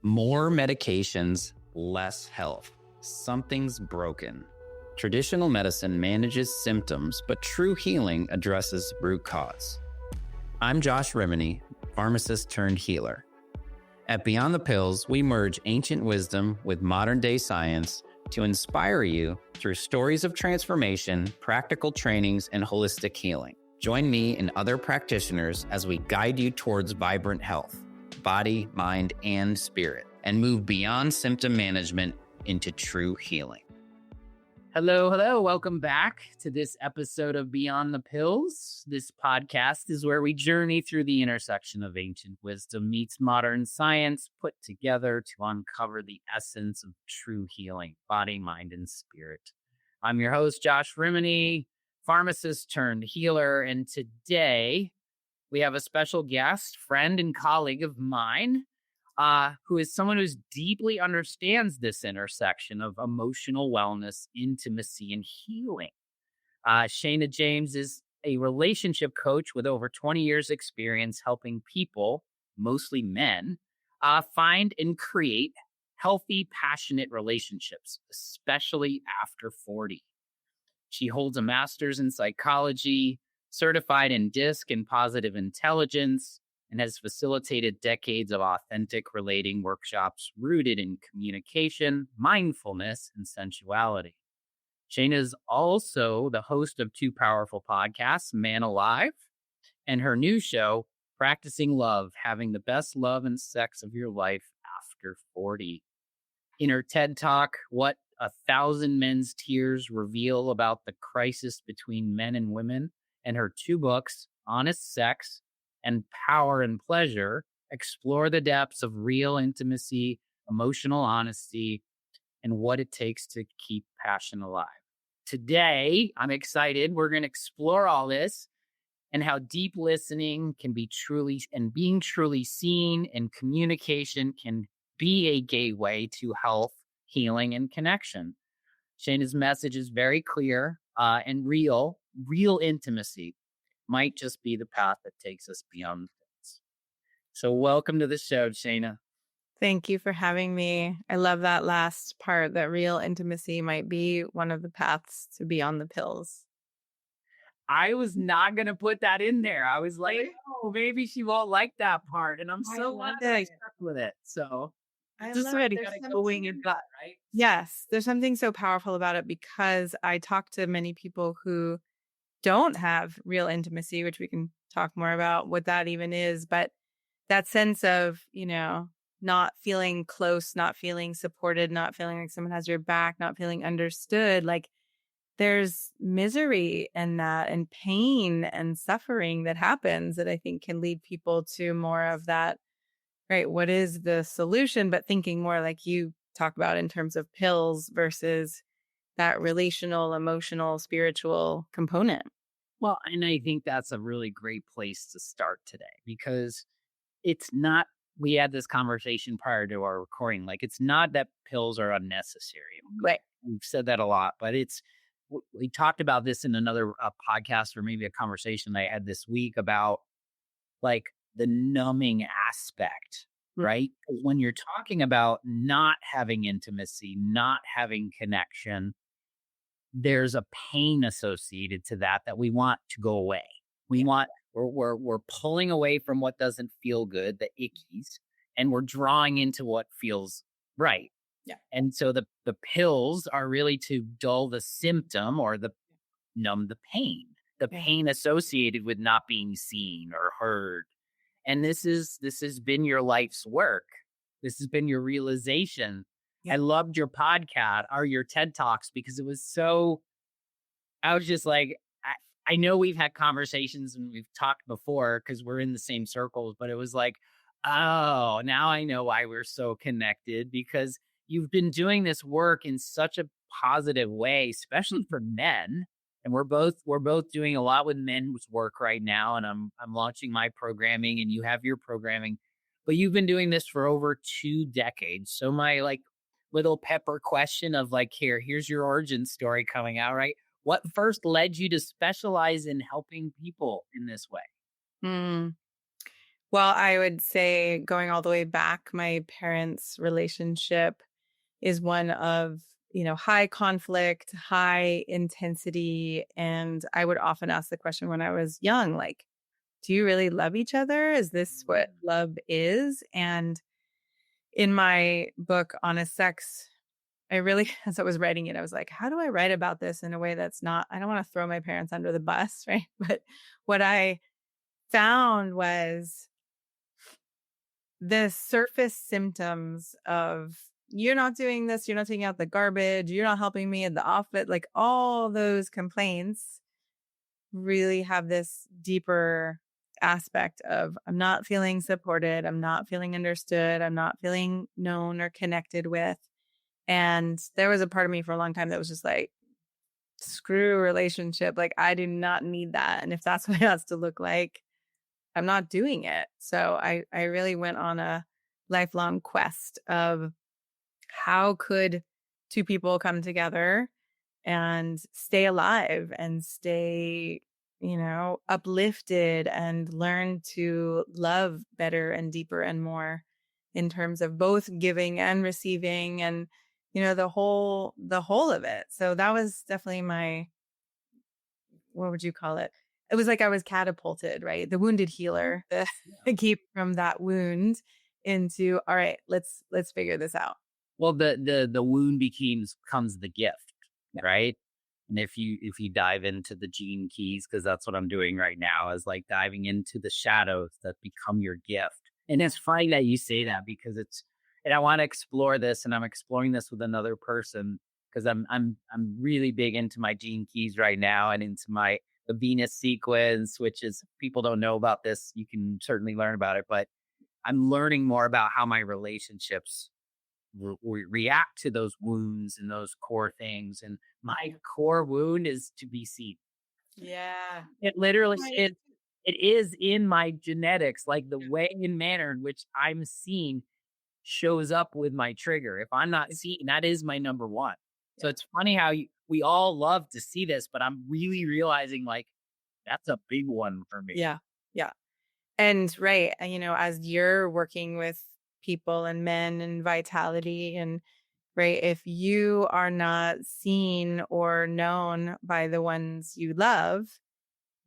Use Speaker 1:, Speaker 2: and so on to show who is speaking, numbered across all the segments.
Speaker 1: More medications, less health. Something's broken. Traditional medicine manages symptoms, but true healing addresses root cause. I'm Josh Rimini, pharmacist turned healer. At Beyond the Pills, we merge ancient wisdom with modern-day science to inspire you through stories of transformation, practical trainings, and holistic healing. Join me and other practitioners as we guide you towards vibrant health, body, mind, and spirit, and move beyond symptom management into true healing.
Speaker 2: Hello. Welcome back to this episode of Beyond the Pills. This podcast is where we journey through the intersection of ancient wisdom meets modern science, put together to uncover the essence of true healing, body, mind, and spirit. I'm your host, Josh Rimini, pharmacist turned healer, and today we have a special guest, friend and colleague of mine, who is someone who deeply understands this intersection of emotional wellness, intimacy, and healing. Shana James is a relationship coach with over 20 years experience helping people, mostly men, find and create healthy, passionate relationships, especially after 40. She holds a master's in psychology, certified in DISC and positive intelligence, and has facilitated decades of authentic relating workshops rooted in communication, mindfulness, and sensuality. Shana is also the host of two powerful podcasts, Man Alive, and her new show, Practicing Love, Having the Best Love and Sex of Your Life After 40. In her TED Talk, What 1,000 Men's Tears Reveal About the Crisis Between Men and Women, and her two books, Honest Sex and Power and Pleasure, explore the depths of real intimacy, emotional honesty, and what it takes to keep passion alive. Today, I'm excited. We're going to explore all this and how deep listening can be being truly seen, and communication can be a gateway to health, healing, and connection. Shana's message is very clear and real. Real intimacy might just be the path that takes us beyond things. So welcome to the show, Shana.
Speaker 3: Thank you for having me. I love that last part, that real intimacy might be one of the paths to beyond the pills.
Speaker 2: I was not going to put that in there. I was like, oh, maybe she won't like that part. And I'm so glad that I stuck with it. So
Speaker 3: I
Speaker 2: just
Speaker 3: love
Speaker 2: ready
Speaker 3: it.
Speaker 2: to go in your gut, right?
Speaker 3: Yes, there's something so powerful about it because I talk to many people who don't have real intimacy, which we can talk more about what that even is. But that sense of, not feeling close, not feeling supported, not feeling like someone has your back, not feeling understood, like there's misery in that and pain and suffering that happens that I think can lead people to more of that, right? What is the solution? But thinking more like you talk about in terms of pills versus that relational, emotional, spiritual component.
Speaker 2: Well, and I think that's a really great place to start today, because it's not, we had this conversation prior to our recording, like it's not that pills are unnecessary.
Speaker 3: Right.
Speaker 2: We've said that a lot, but we talked about this in another podcast, or maybe a conversation I had this week about like the numbing aspect, right? Because when you're talking about not having intimacy, not having connection, there's a pain associated to that we want to go away. We're pulling away from what doesn't feel good, the ickies, and we're drawing into what feels right.
Speaker 3: Yeah.
Speaker 2: And so the pills are really to dull the symptom or numb the pain, pain associated with not being seen or heard. And this has been your life's work. This has been your realization. I loved your podcast or your TED Talks because it was so, I was just like, I know we've had conversations and we've talked before because we're in the same circles, but it was like, oh, now I know why we're so connected, because you've been doing this work in such a positive way, especially for men. And we're both doing a lot with men's work right now. And I'm launching my programming and you have your programming, but you've been doing this for over 2 decades. So my little pepper question of here's your origin story coming out, right? What first led you to specialize in helping people in this way?
Speaker 3: Well, I would say going all the way back, my parents' relationship is one of, high conflict, high intensity. And I would often ask the question when I was young, like, do you really love each other? Is this what love is? And in my book, Honest Sex, I really, as I was writing it, I was like, how do I write about this in a way that's not, I don't want to throw my parents under the bus, right? But what I found was the surface symptoms of you're not doing this, you're not taking out the garbage, you're not helping me in the office, like all those complaints really have this deeper aspect of I'm not feeling supported, I'm not feeling understood, I'm not feeling known or connected with. And there was a part of me for a long time that was just like, screw relationship. Like, I do not need that. And if that's what it has to look like, I'm not doing it. So I really went on a lifelong quest of how could two people come together and stay alive and stay, uplifted and learn to love better and deeper and more in terms of both giving and receiving and, the whole of it. So that was definitely my, what would you call it? It was like I was catapulted, right? The wounded healer, the keep from that wound into, all right, let's figure this out.
Speaker 2: Well, the wound comes the gift, right? And if you dive into the gene keys, because that's what I'm doing right now, is like diving into the shadows that become your gift. And it's funny that you say that because and I want to explore this, and I'm exploring this with another person because I'm really big into my gene keys right now and into the Venus sequence, which is, people don't know about this. You can certainly learn about it, but I'm learning more about how my relationships react to those wounds and those core things. And my core wound is to be seen.
Speaker 3: Yeah.
Speaker 2: It literally, it is in my genetics, like the way and manner in which I'm seen shows up with my trigger. If I'm not seen, that is my number one. So it's funny how we all love to see this, but I'm really realizing like that's a big one for me.
Speaker 3: Yeah. Yeah. And right. And, as you're working with people and men and vitality and right, if you are not seen or known by the ones you love,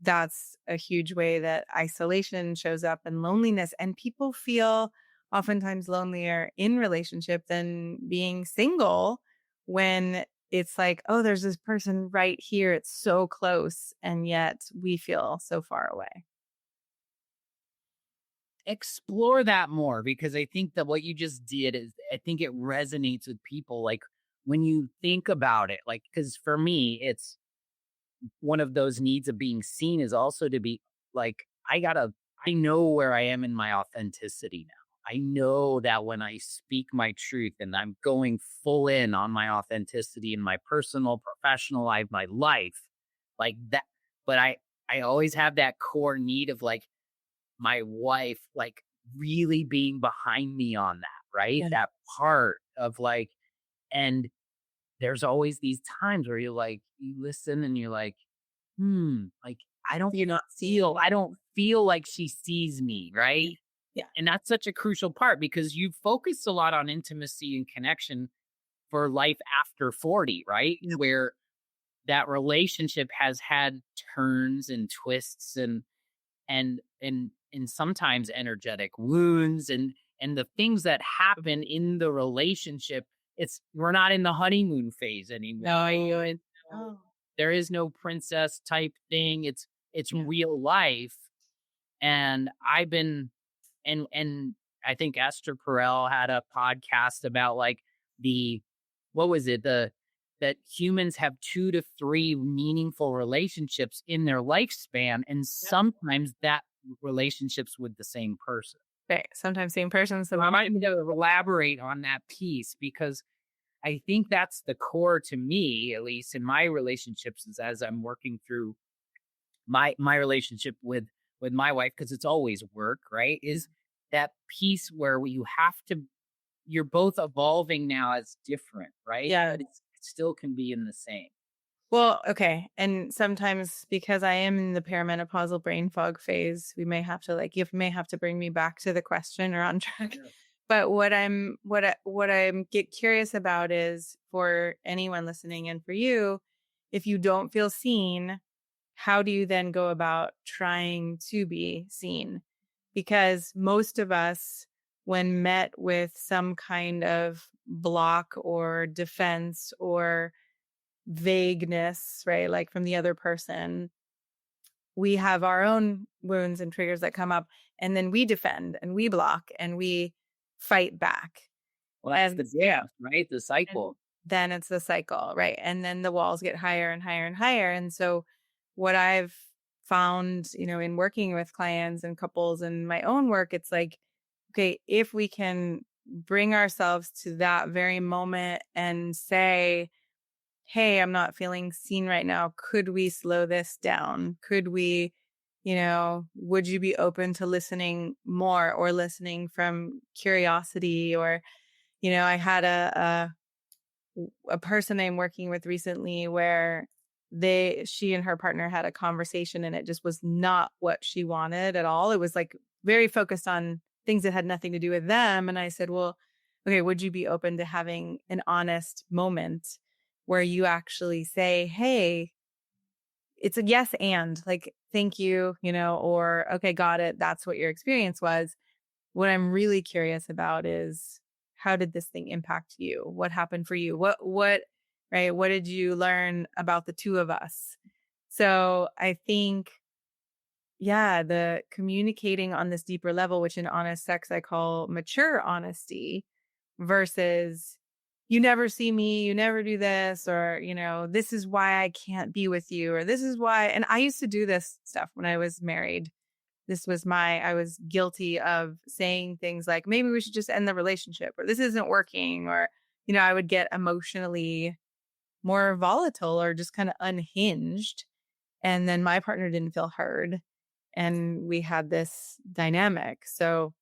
Speaker 3: that's a huge way that isolation shows up and loneliness. And people feel oftentimes lonelier in relationship than being single when it's like, oh, there's this person right here. It's so close. And yet we feel so far away.
Speaker 2: Explore that more, because I think that what you just did is, I think it resonates with people. Like when you think about it, like, because for me, it's one of those needs of being seen is also to be like, I know where I am in my authenticity now. I know that when I speak my truth and I'm going full in on my authenticity in my personal, professional life, my life, like that. But I always have that core need of like my wife, like really being behind me on that, right?
Speaker 3: Yeah.
Speaker 2: That part of like, and there's always these times where you listen and you're like, like I don't feel like she sees me, right?
Speaker 3: Yeah.
Speaker 2: And that's such a crucial part because you focus a lot on intimacy and connection for life after 40, right?
Speaker 3: Yep.
Speaker 2: Where that relationship has had turns and twists and sometimes energetic wounds and the things that happen in the relationship. We're not in the honeymoon phase anymore.
Speaker 3: Oh.
Speaker 2: There is no princess type thing. It's real life. And I've been and I think Esther Perel had a podcast about like what was it? That humans have 2 to 3 meaningful relationships in their lifspan, and sometimes that relationships with the same person.
Speaker 3: Right. Sometimes same person.
Speaker 2: So I might need to elaborate on that piece because I think that's the core to me, at least in my relationships, is as I'm working through my relationship with my wife, because it's always work, right? Is that piece where you're both evolving now as different, right?
Speaker 3: Yeah.
Speaker 2: But it still can be in the same.
Speaker 3: Well, okay. And sometimes because I am in the perimenopausal brain fog phase, we may have to you may have to bring me back to the question or on track. Yeah. But what I'm get curious about is for anyone listening and for you, if you don't feel seen, how do you then go about trying to be seen? Because most of us, when met with some kind of block or defense or vagueness, right? Like from the other person, we have our own wounds and triggers that come up, and then we defend and we block and we fight back.
Speaker 2: Well, that's the dance, right? The cycle.
Speaker 3: Then it's the cycle, right? And then the walls get higher and higher and higher. And so what I've found, in working with clients and couples and my own work, it's like, okay, if we can bring ourselves to that very moment and say, hey, I'm not feeling seen right now. Could we slow this down? Could we, would you be open to listening more or listening from curiosity? Or, I had a person I'm working with recently where she and her partner had a conversation and it just was not what she wanted at all. It was like very focused on things that had nothing to do with them. And I said, well, okay, would you be open to having an honest moment where you actually say, hey, it's a yes and like, thank you, or okay, got it. That's what your experience was. What I'm really curious about is, how did this thing impact you? What happened for you? Right? What did you learn about the two of us? So I think, yeah, the communicating on this deeper level, which in honest sex I call mature honesty, versus you never see me, you never do this, or, this is why I can't be with you, or this is why. And I used to do this stuff when I was married. I was guilty of saying things like, maybe we should just end the relationship, or this isn't working, or, I would get emotionally more volatile or just kind of unhinged. And then my partner didn't feel heard. And we had this dynamic. So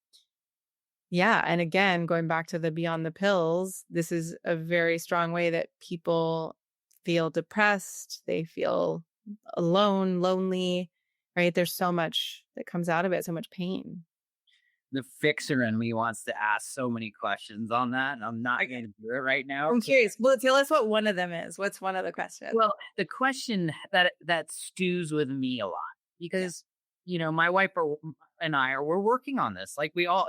Speaker 3: yeah. And again, going back to the beyond the pills, this is a very strong way that people feel depressed. They feel alone, lonely, right? There's so much that comes out of it, so much pain.
Speaker 2: The fixer in me wants to ask so many questions on that, and I'm not going to do it right now.
Speaker 3: I'm curious. Well, tell us what one of them is. What's one of the questions?
Speaker 2: Well, the question that stews with me a lot, because, my wife and we're working on this. Like we all,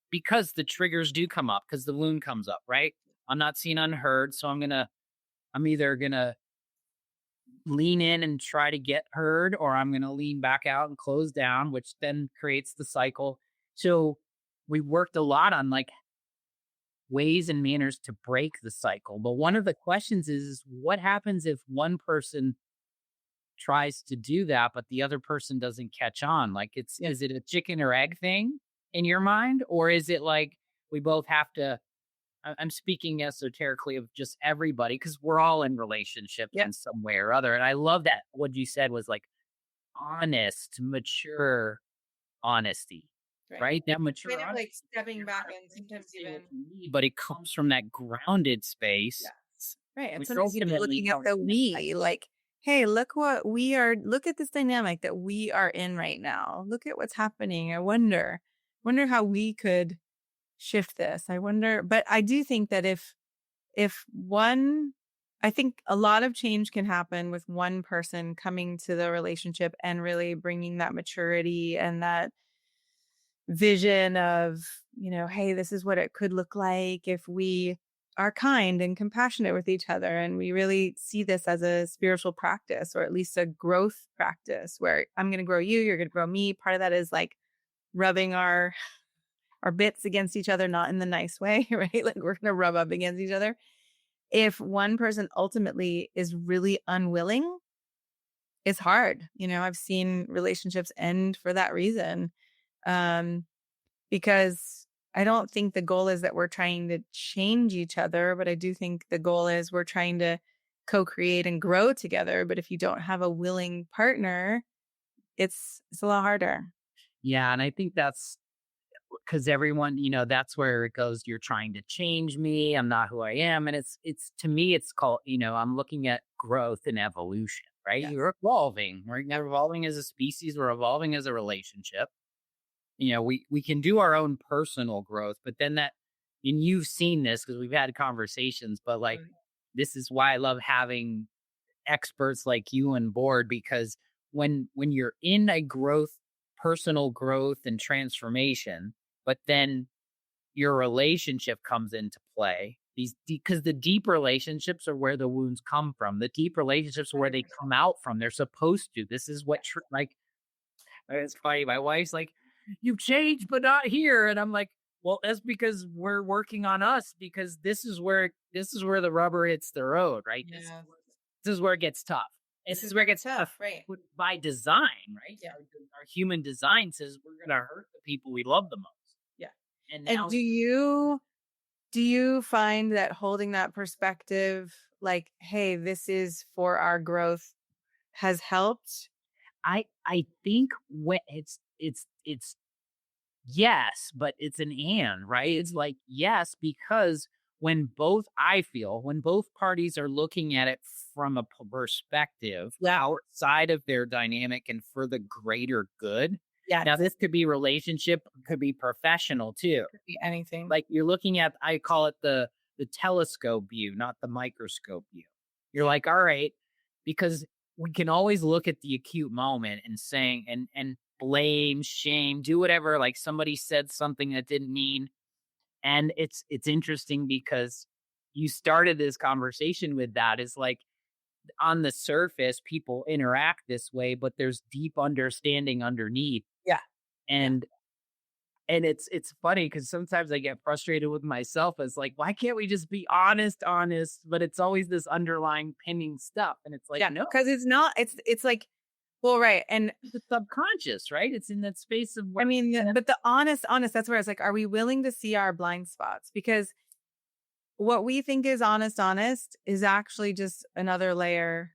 Speaker 2: because the triggers do come up, because the wound comes up, right? I'm not seen, unheard. So I'm either going to lean in and try to get heard, or I'm going to lean back out and close down, which then creates the cycle. So we worked a lot on ways and manners to break the cycle. But one of the questions is what happens if one person tries to do that, but the other person doesn't catch on? Is it a chicken or egg thing in your mind? Or is it like we both have to, I'm speaking esoterically of just everybody, because we're all in relationships in some way or other. And I love that what you said was honest, mature honesty, right? That mature
Speaker 3: kind of
Speaker 2: honesty,
Speaker 3: stepping back and sometimes even,
Speaker 2: but it comes from that grounded space.
Speaker 3: Yes. Right. And sometimes even looking at the we, hey, look at this dynamic that we are in right now. Look at what's happening. I wonder how we could shift this. But I do think that I think a lot of change can happen with one person coming to the relationship and really bringing that maturity and that vision of, hey, this is what it could look like if we are kind and compassionate with each other. And we really see this as a spiritual practice, or at least a growth practice, where I'm going to grow you, you're going to grow me. Part of that is rubbing our bits against each other, not in the nice way, right? We're going to rub up against each other. If one person ultimately is really unwilling, it's hard. I've seen relationships end for that reason. Because I don't think the goal is that we're trying to change each other, but I do think the goal is we're trying to co-create and grow together. But if you don't have a willing partner, it's a lot harder.
Speaker 2: Yeah. And I think that's because everyone, that's where it goes. You're trying to change me. I'm not who I am. And it's to me, it's called, I'm looking at growth and evolution, right?
Speaker 3: Yes.
Speaker 2: You're evolving. We're evolving as a species. We're evolving as a relationship. We can do our own personal growth, but then and you've seen this because we've had conversations, but like, this is why I love having experts like you on board, because when you're in a personal growth and transformation, but then your relationship comes into play, because the deep relationships are where the wounds come from. The deep relationships are where they come out from. They're supposed to. This is what it's funny. My wife's like, "You've changed, but not here," and I'm like, "Well, that's because we're working on us. Because this is where the rubber hits the road, right?
Speaker 3: Yeah.
Speaker 2: This is where it gets tough.
Speaker 3: This is where it gets tough, right?
Speaker 2: By design, right?
Speaker 3: Yeah.
Speaker 2: Our human design says we're going to hurt the people we love the most.
Speaker 3: Yeah.
Speaker 2: And
Speaker 3: And do you find that holding that perspective, like, hey, this is for our growth, has helped?
Speaker 2: I think when it's yes, but it's an and, right? It's like, yes, because when both parties are looking at it from a perspective outside of their dynamic and for the greater good.
Speaker 3: Yeah.
Speaker 2: Now, this could be relationship, could be professional too.
Speaker 3: Could be anything.
Speaker 2: Like, you're looking at, I call it the telescope view, not the microscope view. You're like, all right, because we can always look at the acute moment and saying, and blame, shame, do whatever. Like, somebody said something that didn't mean. And it's interesting because you started this conversation with that. Is like, on the surface, people interact this way, but there's deep understanding underneath.
Speaker 3: Yeah.
Speaker 2: And it's funny because sometimes I get frustrated with myself as like, why can't we just be honest? But it's always this underlying pinning stuff. And it's like, no,
Speaker 3: because it's not, it's like, well, right. And
Speaker 2: it's subconscious, right? It's in that space of,
Speaker 3: I mean, but the honest, that's where it's like, are we willing to see our blind spots? Because what we think is honest is actually just another layer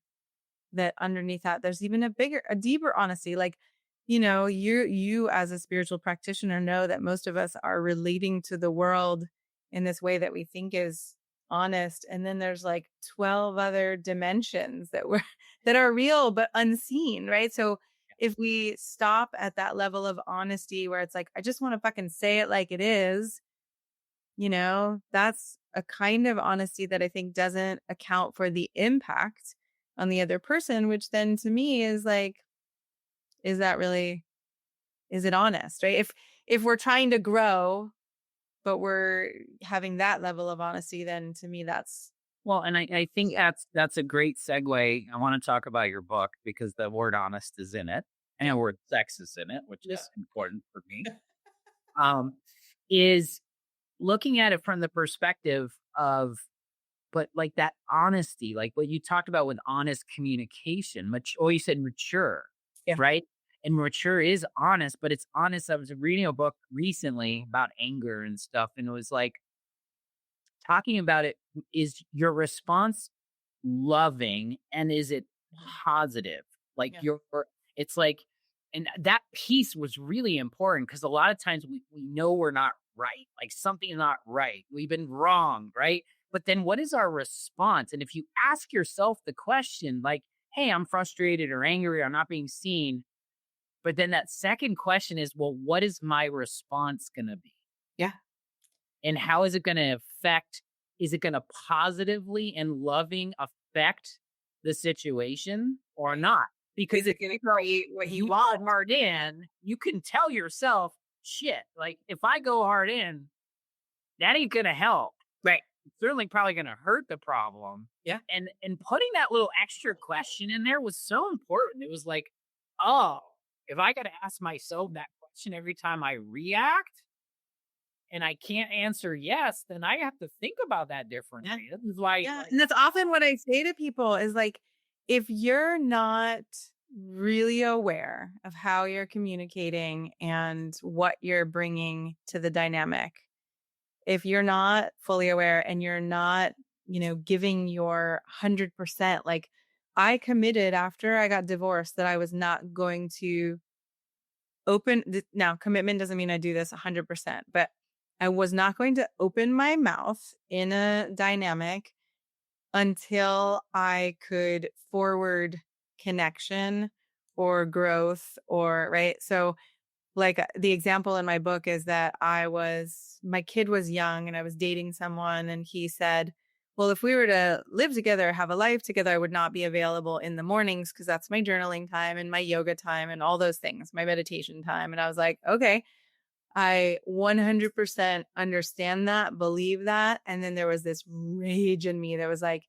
Speaker 3: that underneath that, there's even a deeper honesty. Like, you as a spiritual practitioner know that most of us are relating to the world in this way that we think is honest. And then there's like 12 other dimensions that are real, but unseen. Right. So if we stop at that level of honesty where it's like, I just want to fucking say it like it is, that's a kind of honesty that I think doesn't account for the impact on the other person, which then to me is like, is it honest? Right. If we're trying to grow, but we're having that level of honesty, then to me, that's.
Speaker 2: Well, and I think that's a great segue. I want to talk about your book because the word honest is in it and the word sex is in it, which is important for me. Is looking at it from the perspective of, but like that honesty, like what you talked about with honest communication, you said mature, right? And mature is honest, but it's honest. I was reading a book recently about anger and stuff, and it was like talking about it. Is your response loving and is it positive? Like it's like, and that piece was really important because a lot of times we know we're not right, like something's not right. We've been wrong, right? But then what is our response? And if you ask yourself the question, like, hey, I'm frustrated or angry or I'm not being seen. But then that second question is, well, what is my response going to be?
Speaker 3: Yeah.
Speaker 2: And how is it going to affect? Is it going to positively and loving affect the situation or not? Because if you create what you want hard in, you can tell yourself, shit, like if I go hard in, that ain't going to help.
Speaker 3: Right.
Speaker 2: It's certainly probably going to hurt the problem.
Speaker 3: Yeah.
Speaker 2: And putting that little extra question in there was so important. It was like, oh, if I got to ask myself that question every time I react and I can't answer yes, then I have to think about that differently. This is why.
Speaker 3: Yeah. And that's often what I say to people is like, if you're not really aware of how you're communicating and what you're bringing to the dynamic, if you're not fully aware and you're not, giving your 100%, like I committed after I got divorced that I was not going to now commitment doesn't mean I do this 100%, but I was not going to open my mouth in a dynamic until I could forward connection or growth or right. So like the example in my book is that my kid was young and I was dating someone and he said, well, if we were to live together, have a life together, I would not be available in the mornings because that's my journaling time and my yoga time and all those things, my meditation time. And I was like, okay, I 100% understand that, believe that. And then there was this rage in me that was like,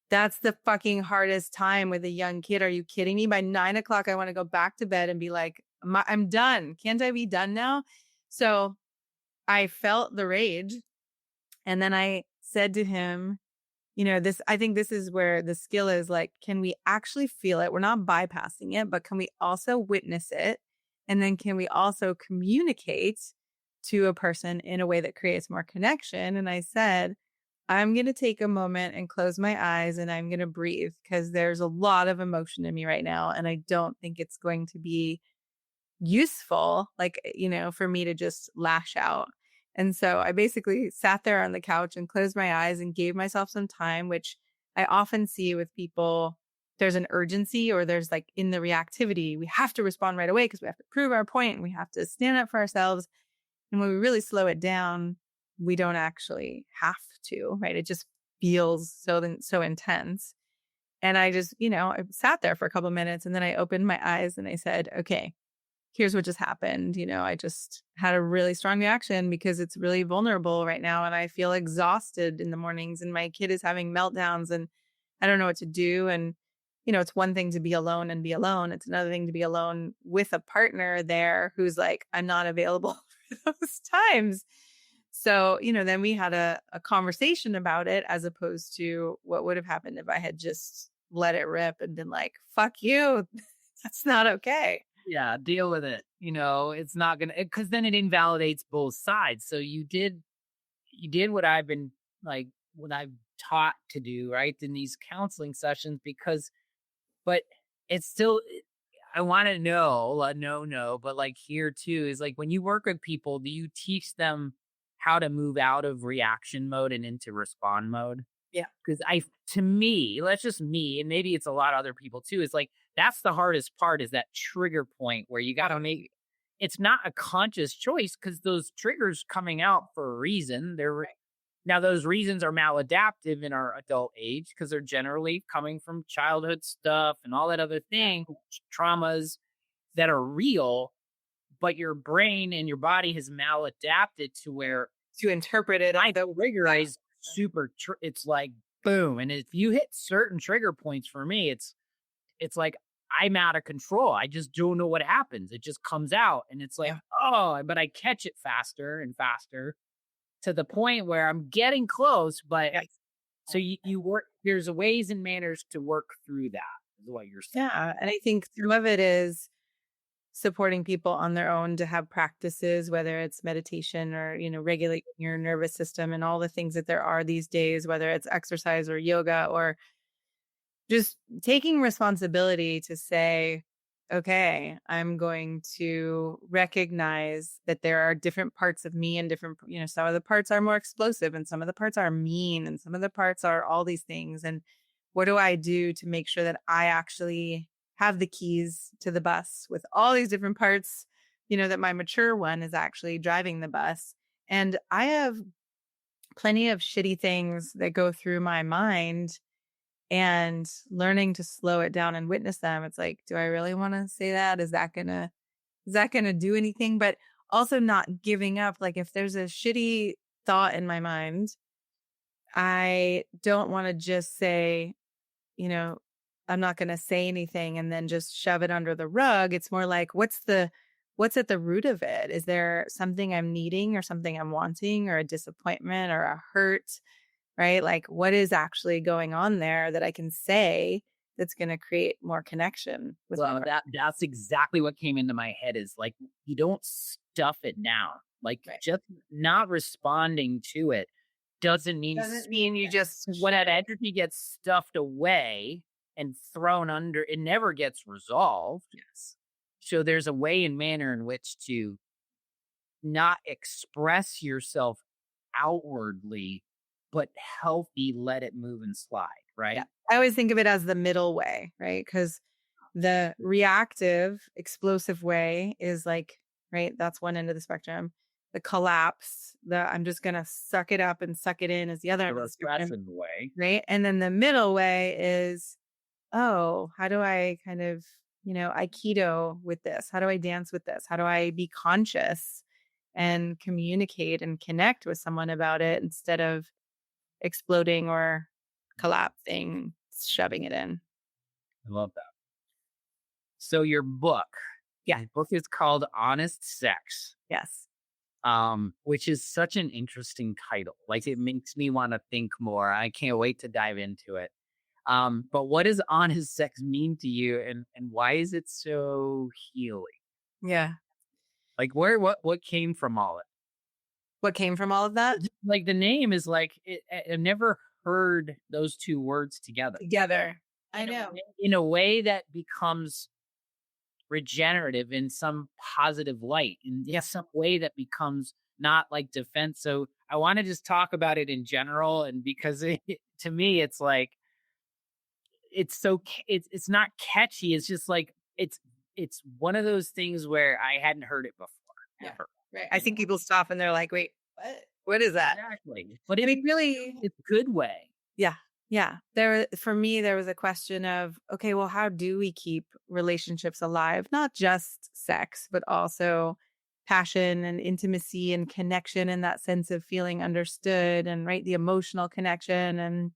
Speaker 3: that's the fucking hardest time with a young kid. Are you kidding me? By 9 o'clock, I want to go back to bed and be like, I'm done. Can't I be done now? So I felt the rage. And then I said to him, I think this is where the skill is like, can we actually feel it? We're not bypassing it, but can we also witness it? And then can we also communicate to a person in a way that creates more connection? And I said, I'm going to take a moment and close my eyes and I'm going to breathe because there's a lot of emotion in me right now. And I don't think it's going to be useful, for me to just lash out. And so I basically sat there on the couch and closed my eyes and gave myself some time, which I often see with people. There's an urgency or there's like in the reactivity, we have to respond right away because we have to prove our point and we have to stand up for ourselves. And when we really slow it down, we don't actually have to, right? It just feels so intense. And I just, I sat there for a couple of minutes and then I opened my eyes and I said, okay, here's what just happened. I just had a really strong reaction because it's really vulnerable right now. And I feel exhausted in the mornings and my kid is having meltdowns and I don't know what to do. And, it's one thing to be alone and be alone. It's another thing to be alone with a partner there who's like, I'm not available for those times. So, then we had a conversation about it as opposed to what would have happened if I had just let it rip and been like, fuck you. That's not okay.
Speaker 2: Yeah, deal with it. It's not going to, because then it invalidates both sides. So you did what I've been like, what I've taught to do, right? In these counseling sessions, but it's still, I want to know, but like here too, is like when you work with people, do you teach them how to move out of reaction mode and into respond mode?
Speaker 3: Yeah.
Speaker 2: Because to me, that's just me, and maybe it's a lot of other people too, is like, that's the hardest part is that trigger point where you got to make, it's not a conscious choice because those triggers coming out for a reason. Now those reasons are maladaptive in our adult age because they're generally coming from childhood stuff and all that other thing, traumas that are real, but your brain and your body has maladapted
Speaker 3: to interpret it.
Speaker 2: The trigger is super, it's like boom. And if you hit certain trigger points for me, it's like I'm out of control. I just don't know what happens. It just comes out and it's like, oh, but I catch it faster and faster to the point where I'm getting close. But so you work, there's ways and manners to work through that is what you're saying.
Speaker 3: Yeah. And I think some of it is supporting people on their own to have practices, whether it's meditation or, regulating your nervous system and all the things that there are these days, whether it's exercise or yoga or just taking responsibility to say, okay, I'm going to recognize that there are different parts of me and different, some of the parts are more explosive and some of the parts are mean and some of the parts are all these things. And what do I do to make sure that I actually have the keys to the bus with all these different parts, that my mature one is actually driving the bus. And I have plenty of shitty things that go through my mind and learning to slow it down and witness them. It's like, do I really want to say that? Is that going to do anything? But also not giving up. Like if there's a shitty thought in my mind, I don't want to just say, I'm not going to say anything and then just shove it under the rug. It's more like, what's at the root of it? Is there something I'm needing or something I'm wanting or a disappointment or a hurt, right? Like what is actually going on there that I can say that's going to create more connection with
Speaker 2: that's exactly what came into my head is like, you don't stuff it now. Like just not responding to it doesn't mean
Speaker 3: you just,
Speaker 2: when that energy gets stuffed away and thrown under, it never gets resolved.
Speaker 3: Yes.
Speaker 2: So there's a way and manner in which to not express yourself outwardly, but healthy, let it move and slide, right?
Speaker 3: Yeah. I always think of it as the middle way, right? Because the reactive, explosive way is like, right, that's one end of the spectrum. The collapse, the I'm just going to suck it up and suck it in is the other
Speaker 2: The
Speaker 3: end of the spectrum,
Speaker 2: repressive way.
Speaker 3: right? And then the middle way is, oh, how do I kind of, Aikido with this? How do I dance with this? How do I be conscious and communicate and connect with someone about it instead of exploding or collapsing, shoving it in?
Speaker 2: I love that. So your book,
Speaker 3: Yeah.
Speaker 2: the book is called Honest Sex,
Speaker 3: Yes.
Speaker 2: which is such an interesting title. Like it makes me want to think more. I can't wait to dive into it. But what does honest sex mean to you, and why is it so healing?
Speaker 3: Yeah.
Speaker 2: Like what came from all it?
Speaker 3: What came from all of that?
Speaker 2: Like the name is like I've never heard those two words together.
Speaker 3: Together. I know.
Speaker 2: In a way that becomes regenerative in some positive light, in some way that becomes not like defense. So I want to just talk about it in general, and because to me, it's like it's not catchy. It's just like it's one of those things where I hadn't heard it before.
Speaker 3: Yeah.
Speaker 2: Ever.
Speaker 3: Right. I think people stop and they're like, wait, what? What is that?
Speaker 2: Exactly. But
Speaker 3: I mean, really,
Speaker 2: it's good way.
Speaker 3: yeah. Yeah. For me, there was a question of, okay, well, how do we keep relationships alive? Not just sex, but also passion and intimacy and connection and that sense of feeling understood and right, the emotional connection and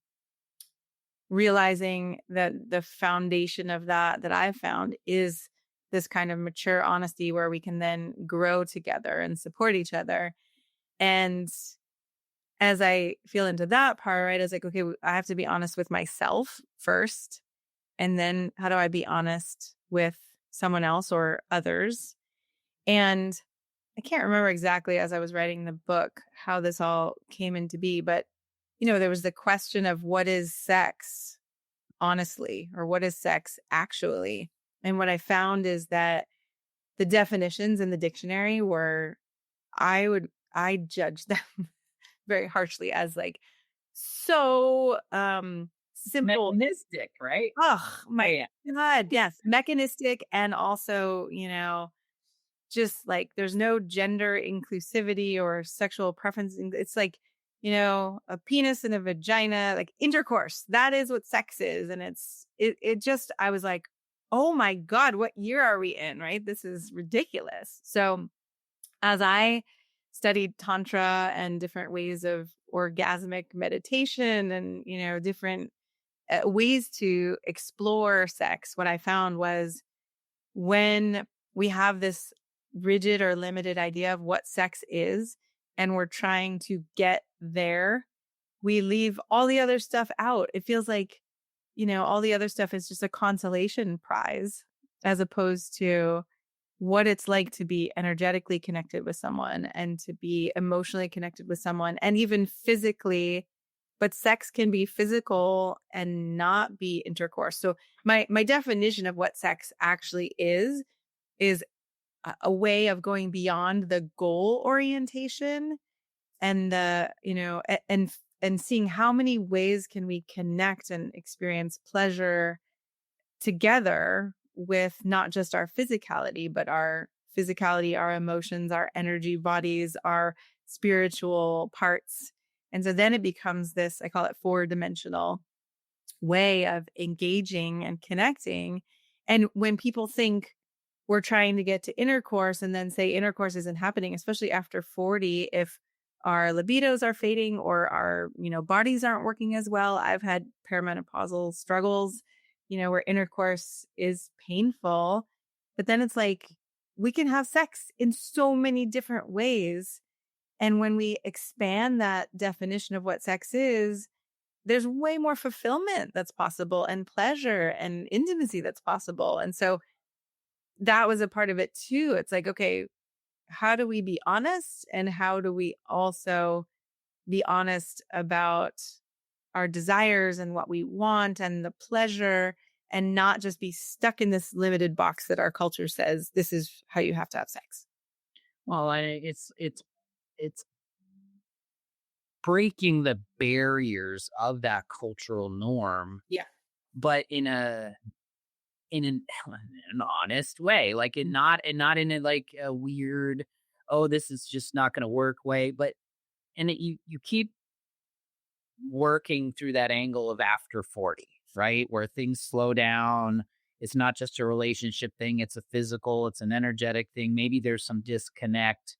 Speaker 3: realizing that the foundation of that I've found is this kind of mature honesty where we can then grow together and support each other. And as I feel into that part, right, I was like, okay, I have to be honest with myself first. And then how do I be honest with someone else or others? And I can't remember exactly as I was writing the book how this all came into be, but there was the question of what is sex honestly, or what is sex actually? And what I found is that the definitions in the dictionary were, I judged them very harshly as like so simple,
Speaker 2: mechanistic, right?
Speaker 3: oh my
Speaker 2: Yeah.
Speaker 3: God, yes, mechanistic, and also just like there's no gender inclusivity or sexual preference. It's like a penis and a vagina, like intercourse, that is what sex is. And it just, I was like, oh my God, what year are we in, right? This is ridiculous. So as I studied tantra and different ways of orgasmic meditation and different ways to explore sex, what I found was when we have this rigid or limited idea of what sex is and we're trying to get there, we leave all the other stuff out. It feels like all the other stuff is just a consolation prize as opposed to what it's like to be energetically connected with someone and to be emotionally connected with someone and even physically. But sex can be physical and not be intercourse. So my definition of what sex actually is a way of going beyond the goal orientation and and seeing how many ways can we connect and experience pleasure together with not just our physicality, but our physicality, our emotions, our energy bodies, our spiritual parts. And so then it becomes this, I call it 4-dimensional way of engaging and connecting. And when people think we're trying to get to intercourse and then say intercourse isn't happening, especially after 40, if our libidos are fading or our, bodies aren't working as well. I've had perimenopausal struggles, where intercourse is painful, but then it's like we can have sex in so many different ways. And when we expand that definition of what sex is, there's way more fulfillment that's possible and pleasure and intimacy that's possible. And so that was a part of it too. It's like, okay, how do we be honest? And how do we also be honest about our desires and what we want and the pleasure and not just be stuck in this limited box that our culture says this is how you have to have sex.
Speaker 2: Well, it's breaking the barriers of that cultural norm,
Speaker 3: Yeah.
Speaker 2: but in an honest way, like not in a like a weird, oh, this is just not going to work way, but you keep working through that angle of after 40, right? Where things slow down. It's not just a relationship thing, it's a physical, it's an energetic thing. Maybe there's some disconnect.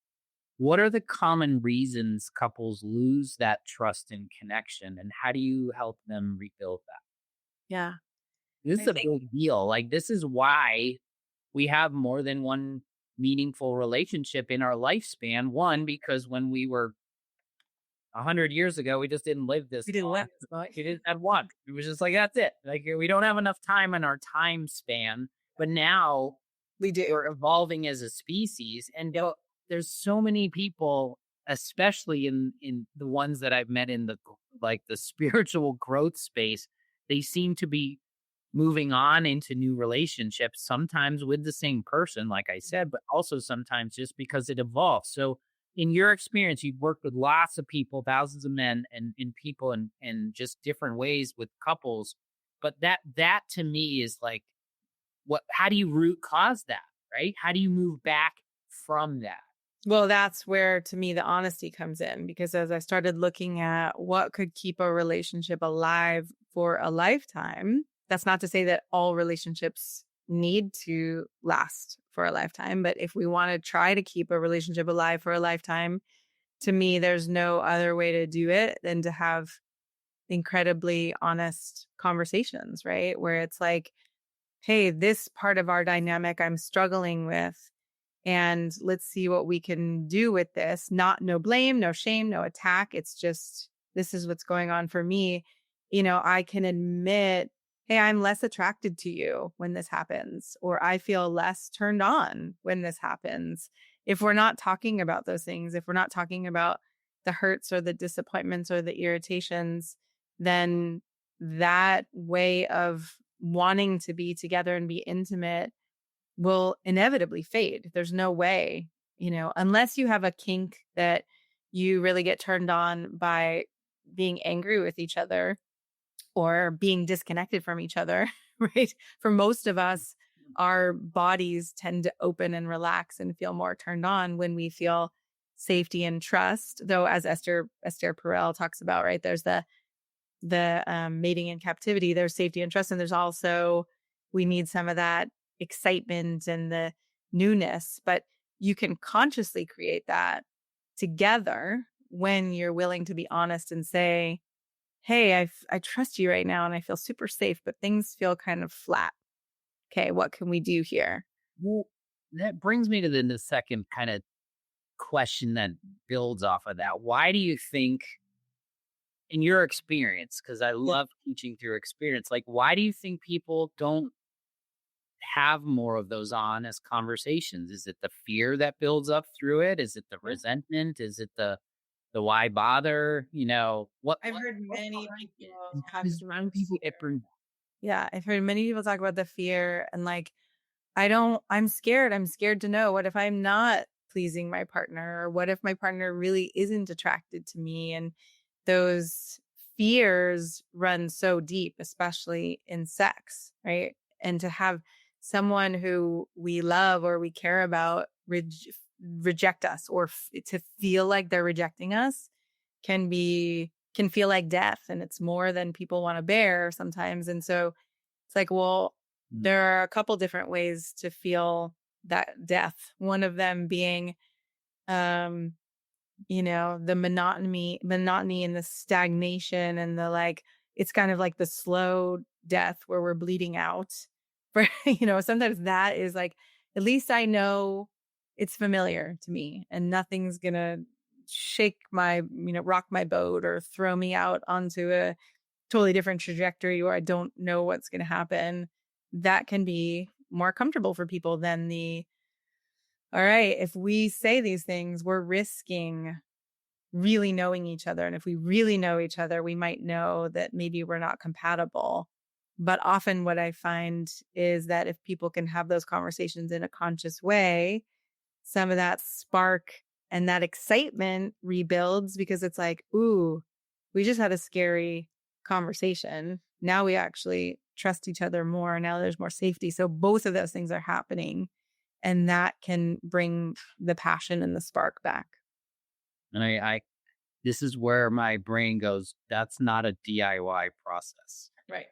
Speaker 2: What are the common reasons couples lose that trust and connection, and how do you help them rebuild that?
Speaker 3: Yeah.
Speaker 2: This is
Speaker 3: I
Speaker 2: a
Speaker 3: think
Speaker 2: big deal. Like, this is why we have more than one meaningful relationship in our lifespan. One, because when we were 100 years ago, we just didn't live this
Speaker 3: we didn't
Speaker 2: long.
Speaker 3: let
Speaker 2: We just had one. It was just like, that's it. Like, we don't have enough time in our time span. But now
Speaker 3: we do.
Speaker 2: we're evolving as a species. And there's so many people, especially in the ones that I've met in the like the spiritual growth space, they seem to be moving on into new relationships, sometimes with the same person, like I said, but also sometimes just because it evolves. So in your experience, you've worked with lots of people, thousands of men and people and just different ways with couples. But that to me is like, how do you root cause that, right? How do you move back from that?
Speaker 3: Well, that's where, to me, the honesty comes in, because as I started looking at what could keep a relationship alive for a lifetime, that's not to say that all relationships need to last for a lifetime. But if we want to try to keep a relationship alive for a lifetime, to me, there's no other way to do it than to have incredibly honest conversations, right? Where it's like, hey, this part of our dynamic I'm struggling with, and let's see what we can do with this. No blame, no shame, no attack. It's just, this is what's going on for me. I can admit, hey, I'm less attracted to you when this happens, or I feel less turned on when this happens. If we're not talking about those things, if we're not talking about the hurts or the disappointments or the irritations, then that way of wanting to be together and be intimate will inevitably fade. There's no way, unless you have a kink that you really get turned on by being angry with each other or being disconnected from each other, right? For most of us, our bodies tend to open and relax and feel more turned on when we feel safety and trust. Though, as Esther Perel talks about, right, there's the mating in captivity, there's safety and trust, and there's also, we need some of that excitement and the newness. But you can consciously create that together when you're willing to be honest and say, hey, I trust you right now and I feel super safe, but things feel kind of flat. Okay, what can we do here?
Speaker 2: Well, that brings me to the second kind of question that builds off of that. Why do you think, in your experience, because I love teaching through experience, like, why do you think people don't have more of those honest conversations? Is it the fear that builds up through it? Is it the resentment? Is it the why bother? What
Speaker 3: I've heard
Speaker 2: what
Speaker 3: many
Speaker 2: behind it?
Speaker 3: people
Speaker 2: And how
Speaker 3: have
Speaker 2: does around people it bring?
Speaker 3: Yeah, I've heard many people talk about the fear and like, I'm scared. I'm scared to know, what if I'm not pleasing my partner, or what if my partner really isn't attracted to me? And those fears run so deep, especially in sex, right? And to have someone who we love or we care about reject us, or to feel like they're rejecting us, can feel like death, and it's more than people want to bear sometimes. And so it's like, well, there are a couple different ways to feel that death. One of them being, the monotony and the stagnation and the, like, it's kind of like the slow death where we're bleeding out. For, sometimes that is like, at least I know it's familiar to me and nothing's going to shake rock my boat or throw me out onto a totally different trajectory where I don't know what's going to happen. That can be more comfortable for people than all right, if we say these things, we're risking really knowing each other. And if we really know each other, we might know that maybe we're not compatible. But often what I find is that if people can have those conversations in a conscious way, some of that spark and that excitement rebuilds, because it's like, ooh, we just had a scary conversation. Now we actually trust each other more. Now there's more safety. So both of those things are happening, and that can bring the passion and the spark back.
Speaker 2: And I this is where my brain goes, that's not a DIY process.
Speaker 3: Right.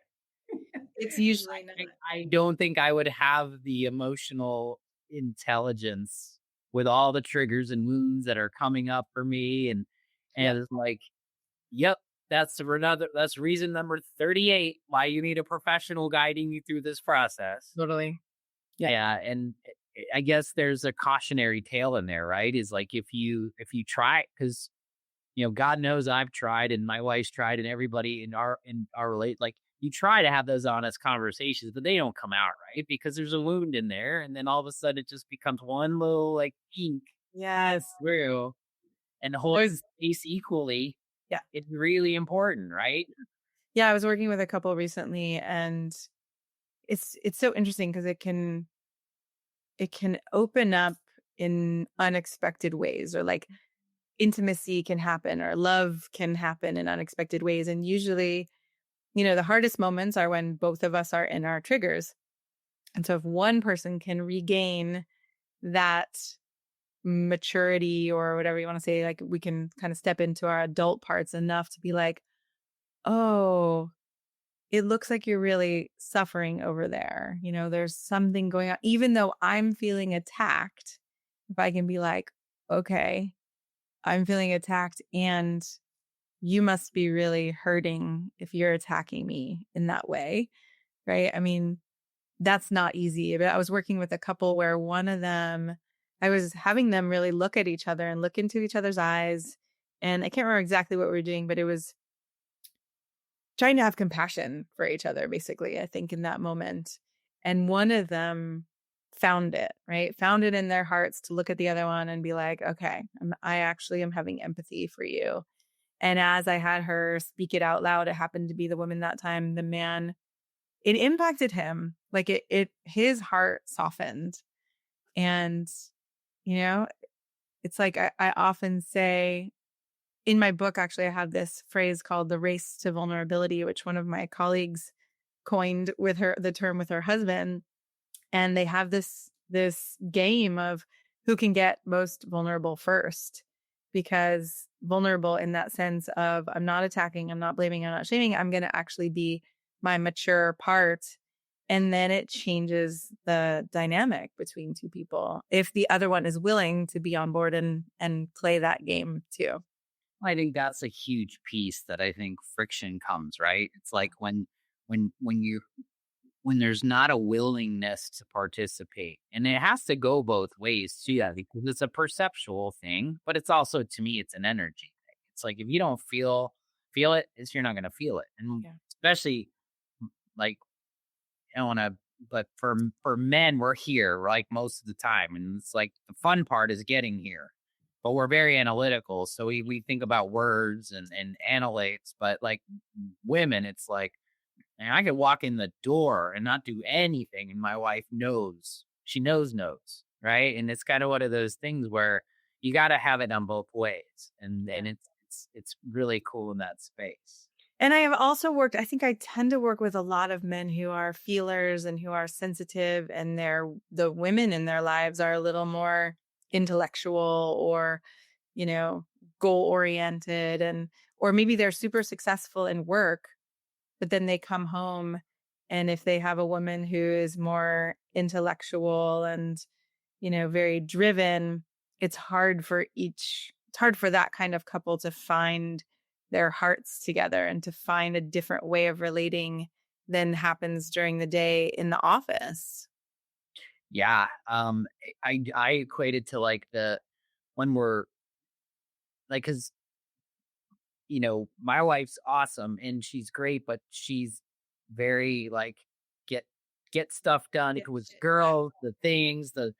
Speaker 3: It's usually not.
Speaker 2: I don't think I would have the emotional intelligence with all the triggers and wounds that are coming up for me. And it's like, yep, that's reason number 38 why you need a professional guiding you through this process.
Speaker 3: Totally. Yeah.
Speaker 2: Yeah. And I guess there's a cautionary tale in there, right? Is like, if you try, because God knows I've tried, and my wife's tried, and everybody in our like, you try to have those honest conversations, but they don't come out right because there's a wound in there, and then all of a sudden it just becomes one little like kink
Speaker 3: Yes.
Speaker 2: through, and hold space equally.
Speaker 3: Yeah,
Speaker 2: it's really important, right?
Speaker 3: Yeah, I was working with a couple recently, and it's so interesting because it can open up in unexpected ways, or like intimacy can happen, or love can happen in unexpected ways. And usually, the hardest moments are when both of us are in our triggers. And so if one person can regain that maturity, or whatever you want to say, like we can kind of step into our adult parts enough to be like, oh, it looks like you're really suffering over there. There's something going on. Even though I'm feeling attacked, if I can be like, okay, I'm feeling attacked, and you must be really hurting if you're attacking me in that way, right? I mean, that's not easy. But I was working with a couple where one of them, I was having them really look at each other and look into each other's eyes. And I can't remember exactly what we were doing, but it was trying to have compassion for each other, basically, I think, in that moment. And one of them found it, right? Found it in their hearts to look at the other one and be like, okay, I actually am having empathy for you. And as I had her speak it out loud, it happened to be the woman that time, the man, it impacted him. Like his heart softened. And, it's like I often say in my book, actually, I have this phrase called the race to vulnerability, which one of my colleagues coined with the term with her husband. And they have this game of who can get most vulnerable first, because vulnerable in that sense of, I'm not attacking, I'm not blaming, I'm not shaming, I'm going to actually be my mature part. And then it changes the dynamic between two people if the other one is willing to be on board and play that game too.
Speaker 2: I think that's a huge piece that I think friction comes, right? It's like when there's not a willingness to participate, and it has to go both ways too, because it's a perceptual thing, but it's also, to me, it's an energy thing. It's like, if you don't feel it, you're not going to feel it. And especially, like, I don't want to, but for men, we're here like most of the time, and it's like the fun part is getting here, but we're very analytical, so we think about words and analytes. But like women, it's like, and I could walk in the door and not do anything, and my wife knows. She knows, right? And it's kind of one of those things where you got to have it on both ways, and it's really cool in that space.
Speaker 3: And I have also worked, I think I tend to work with a lot of men who are feelers and who are sensitive, and the women in their lives are a little more intellectual, or, goal oriented, or maybe they're super successful in work, but then they come home, and if they have a woman who is more intellectual and, very driven, it's hard for that kind of couple to find their hearts together and to find a different way of relating than happens during the day in the office.
Speaker 2: Yeah. I equated to like when we're like, cause my wife's awesome and she's great, but she's very like, get stuff done. It was girls, the things, the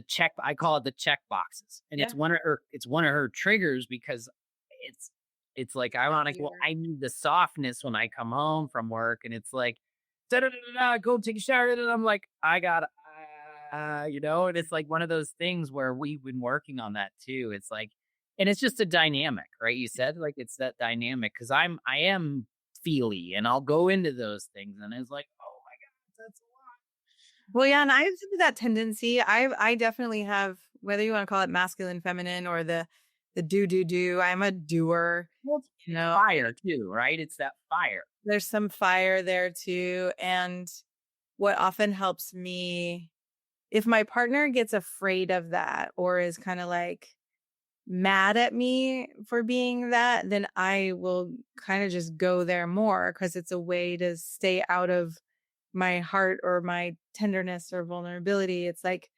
Speaker 2: check, I call it the check boxes. And it's one of her triggers, because it's like, I need the softness when I come home from work. And it's like, go take a shower. And I'm like, I got, and it's like one of those things where we've been working on that too. It's like, and it's just a dynamic, right? You said like it's that dynamic because I am feely and I'll go into those things and it's like, oh my God, that's a lot.
Speaker 3: Well, yeah, and I have that tendency. I definitely have, whether you want to call it masculine, feminine, or the do. I'm a doer.
Speaker 2: Well,
Speaker 3: You know,
Speaker 2: fire too, right? It's that fire.
Speaker 3: there's some fire there too. And what often helps me, if my partner gets afraid of that or is kind of like mad at me for being that, then I will kind of just go there more because it's a way to stay out of my heart or my tenderness or vulnerability. It's like,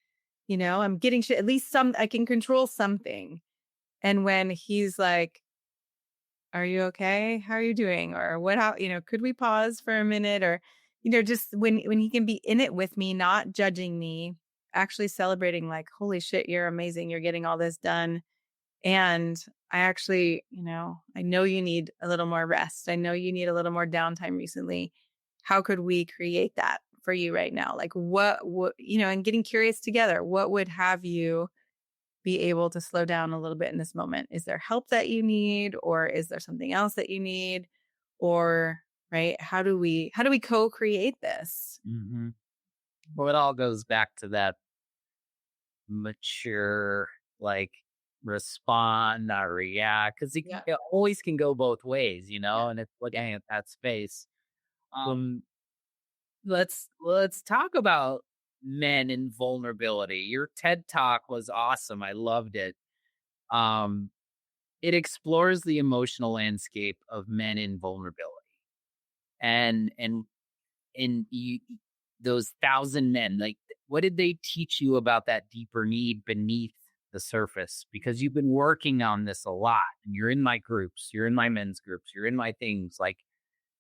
Speaker 3: I'm getting shit, at least I can control something. And when he's like, are you okay? How are you doing? Or could we pause for a minute? Or, just when he can be in it with me, not judging me, actually celebrating like, holy shit, you're amazing. You're getting all this done. And I actually, I know you need a little more rest. I know you need a little more downtime recently. How could we create that for you right now? Like what, and getting curious together, what would have you be able to slow down a little bit in this moment? Is there help that you need, or is there something else that you need? Or, right, how do we co-create this?
Speaker 2: Mm-hmm. Well, it all goes back to that mature, like respond, not react, because it always can go both ways, and it's looking at that space. Let's talk about men and vulnerability. Your TED Talk was awesome. I loved it. It explores the emotional landscape of men in vulnerability. And you, those 1,000 men, like, what did they teach you about that deeper need beneath the surface? Because you've been working on this a lot, and you're in my groups, you're in my men's groups, you're in my things. Like,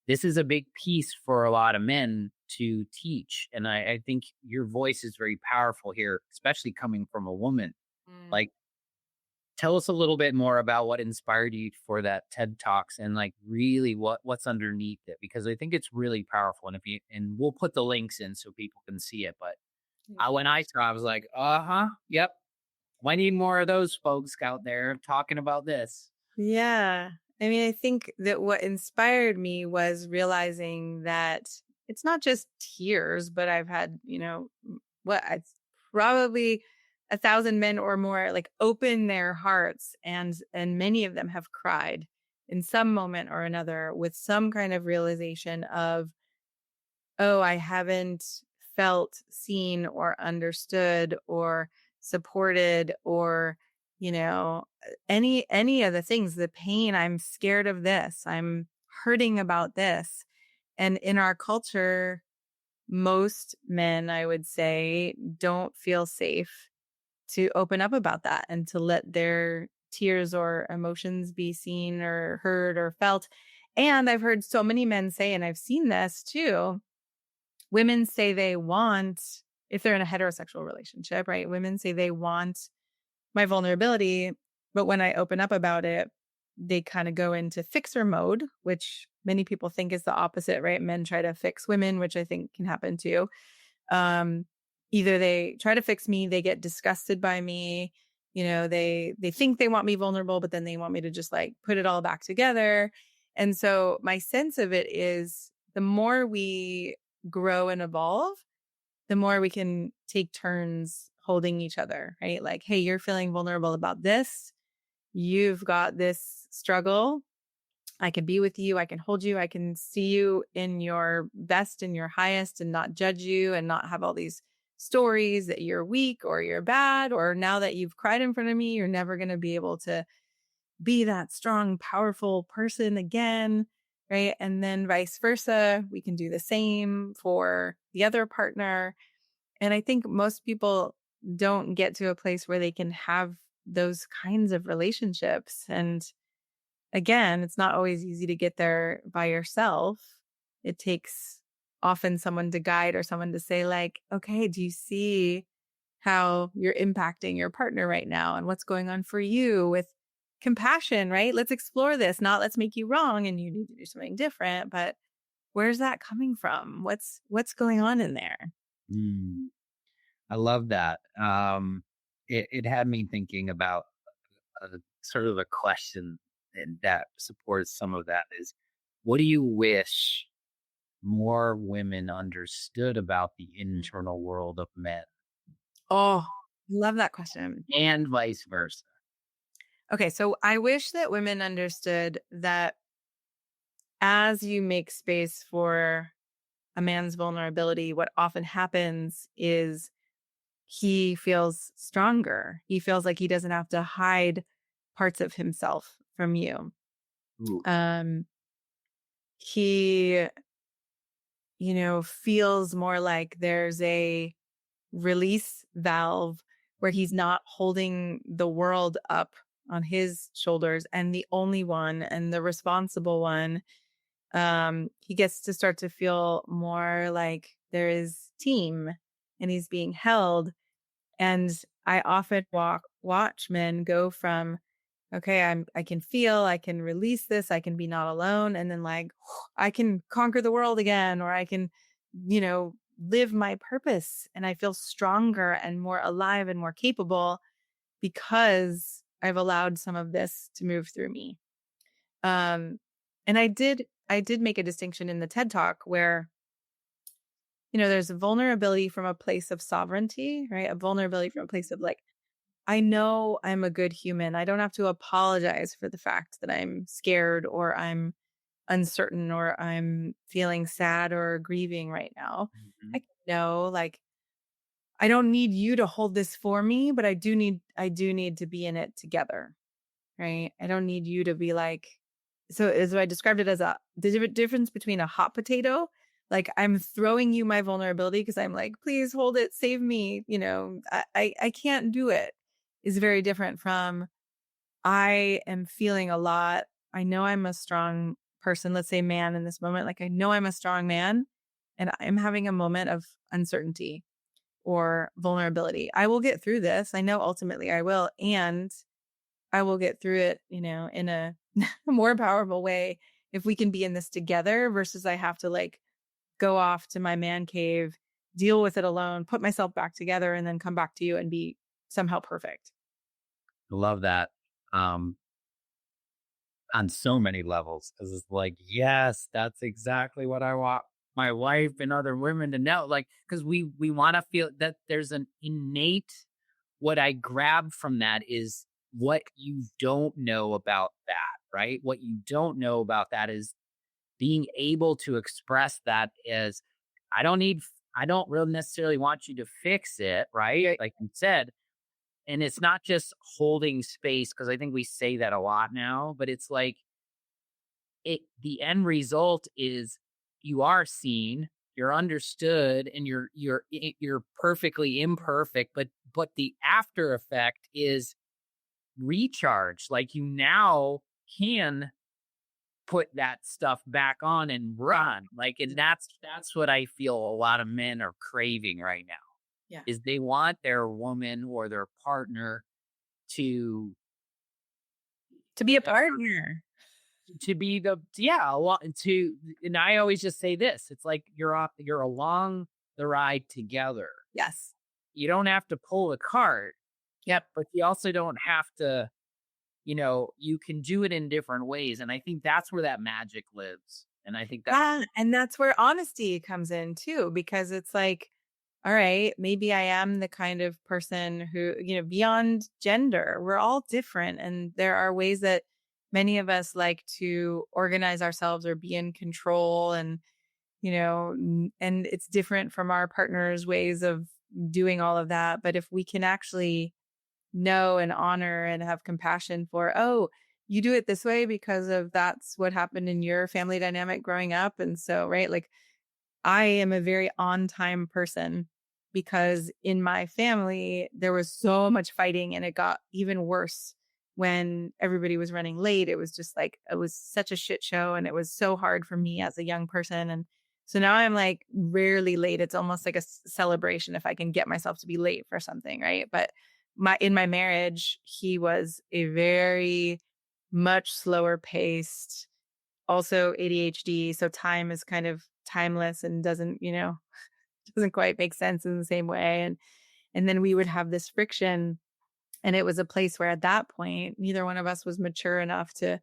Speaker 2: this is a big piece for a lot of men to teach. And I think your voice is very powerful here, especially coming from a woman. Like, tell us a little bit more about what inspired you for that TED Talks and like really what's underneath it, because I think it's really powerful. And we'll put the links in so people can see it. But when I saw, I was like, yep. I need more of those folks out there talking about this.
Speaker 3: Yeah. I mean, I think that what inspired me was realizing that it's not just tears, but I've had, it's probably 1,000 men or more like open their hearts, and many of them have cried in some moment or another with some kind of realization of, oh, I haven't felt seen or understood or supported, or any of the things, the pain, I'm scared of this, I'm hurting about this. And in our culture, most men, I would say, don't feel safe to open up about that and to let their tears or emotions be seen or heard or felt. And I've heard so many men say, and I've seen this too, women say they want, if they're in a heterosexual relationship, right? Women say they want my vulnerability, but when I open up about it, they kind of go into fixer mode, which many people think is the opposite, right? Men try to fix women, which I think can happen too. Either they try to fix me, they get disgusted by me, they think they want me vulnerable, but then they want me to just like put it all back together. And so my sense of it is, the more we grow and evolve, the more we can take turns holding each other, right? Like, hey, you're feeling vulnerable about this. You've got this struggle. I can be with you. I can hold you. I can see you in your best and your highest and not judge you and not have all these stories that you're weak or you're bad, or now that you've cried in front of me, you're never going to be able to be that strong, powerful person again, right? And then vice versa. We can do the same for the other partner. And I think most people don't get to a place where they can have those kinds of relationships. And again, it's not always easy to get there by yourself. It takes often someone to guide or someone to say like, okay, do you see how you're impacting your partner right now and what's going on for you, with compassion, right? Let's explore this, not let's make you wrong and you need to do something different, but where's that coming from? What's going on in there?
Speaker 1: I love that. It had me thinking about a, sort of a question that supports some of that is, what do you wish more women understood about the internal world of men,
Speaker 3: Oh, love that question.
Speaker 1: and vice versa?
Speaker 3: Okay, so I wish that women understood that as you make space for a man's vulnerability, what often happens is he feels stronger. He feels like he doesn't have to hide parts of himself from you.
Speaker 1: Ooh.
Speaker 3: He, feels more like there's a release valve where he's not holding the world up on his shoulders and the only one and the responsible one. He gets to start to feel more like there is team and he's being held. And I often watch men go from, okay, I can feel, I can release this, I can be not alone, and then like I can conquer the world again, or I can, live my purpose, and I feel stronger and more alive and more capable because I've allowed some of this to move through me. And I did make a distinction in the TED Talk where, there's a vulnerability from a place of sovereignty, right? A vulnerability from a place of like, I know I'm a good human. I don't have to apologize for the fact that I'm scared or I'm uncertain or I'm feeling sad or grieving right now.
Speaker 1: Mhm.
Speaker 3: I know, like, I don't need you to hold this for me, but I do need to be in it together. Right. I don't need you to be like, so as I described it as the difference between a hot potato, like I'm throwing you my vulnerability because I'm like, please hold it, save me. I can't do it, is very different from I am feeling a lot. I know I'm a strong person, let's say man in this moment. Like I know I'm a strong man and I'm having a moment of uncertainty or vulnerability. I will get through this. I know ultimately I will. And I will get through it, in a more powerful way if we can be in this together versus I have to like go off to my man cave, deal with it alone, put myself back together, and then come back to you and be somehow perfect.
Speaker 1: I love that. On so many levels, because it's like, yes, that's exactly what I want my wife and other women to know. Like, because we want to feel that there's an innate, what I grab from that is what you don't know about that, right? What you don't know about that is being able to express that as, I don't really necessarily want you to fix it, right? Like you said. And it's not just holding space, because I think we say that a lot now, but it's like, the end result is you are seen, you're understood, and you're perfectly imperfect, but the after effect is recharge. Like you now can put that stuff back on and run. Like, and that's what I feel a lot of men are craving right now.
Speaker 3: Yeah.
Speaker 1: Is they want their woman or their partner to
Speaker 3: To be a partner.
Speaker 1: be and I always just say this, it's like you're along the ride together.
Speaker 3: Yes.
Speaker 1: You don't have to pull the cart.
Speaker 3: Yep.
Speaker 1: But you also don't have to, you can do it in different ways, and I think that's where that magic lives. And I think that
Speaker 3: And that's where honesty comes in too, because it's like, all right, maybe I am the kind of person who, beyond gender, we're all different. And there are ways that many of us like to organize ourselves or be in control. And, and it's different from our partner's ways of doing all of that. But if we can actually know and honor and have compassion for, oh, you do it this way because of that's what happened in your family dynamic growing up. And so, right, like I am a very on time person because in my family, there was so much fighting and it got even worse when everybody was running late. It was just like, it was such a shit show and it was so hard for me as a young person. And so now I'm like rarely late. It's almost like a celebration if I can get myself to be late for something. Right. But in my marriage, he was a very much slower paced, also ADHD. So time is kind of timeless and doesn't, doesn't quite make sense in the same way. And then we would have this friction. And it was a place where at that point, neither one of us was mature enough to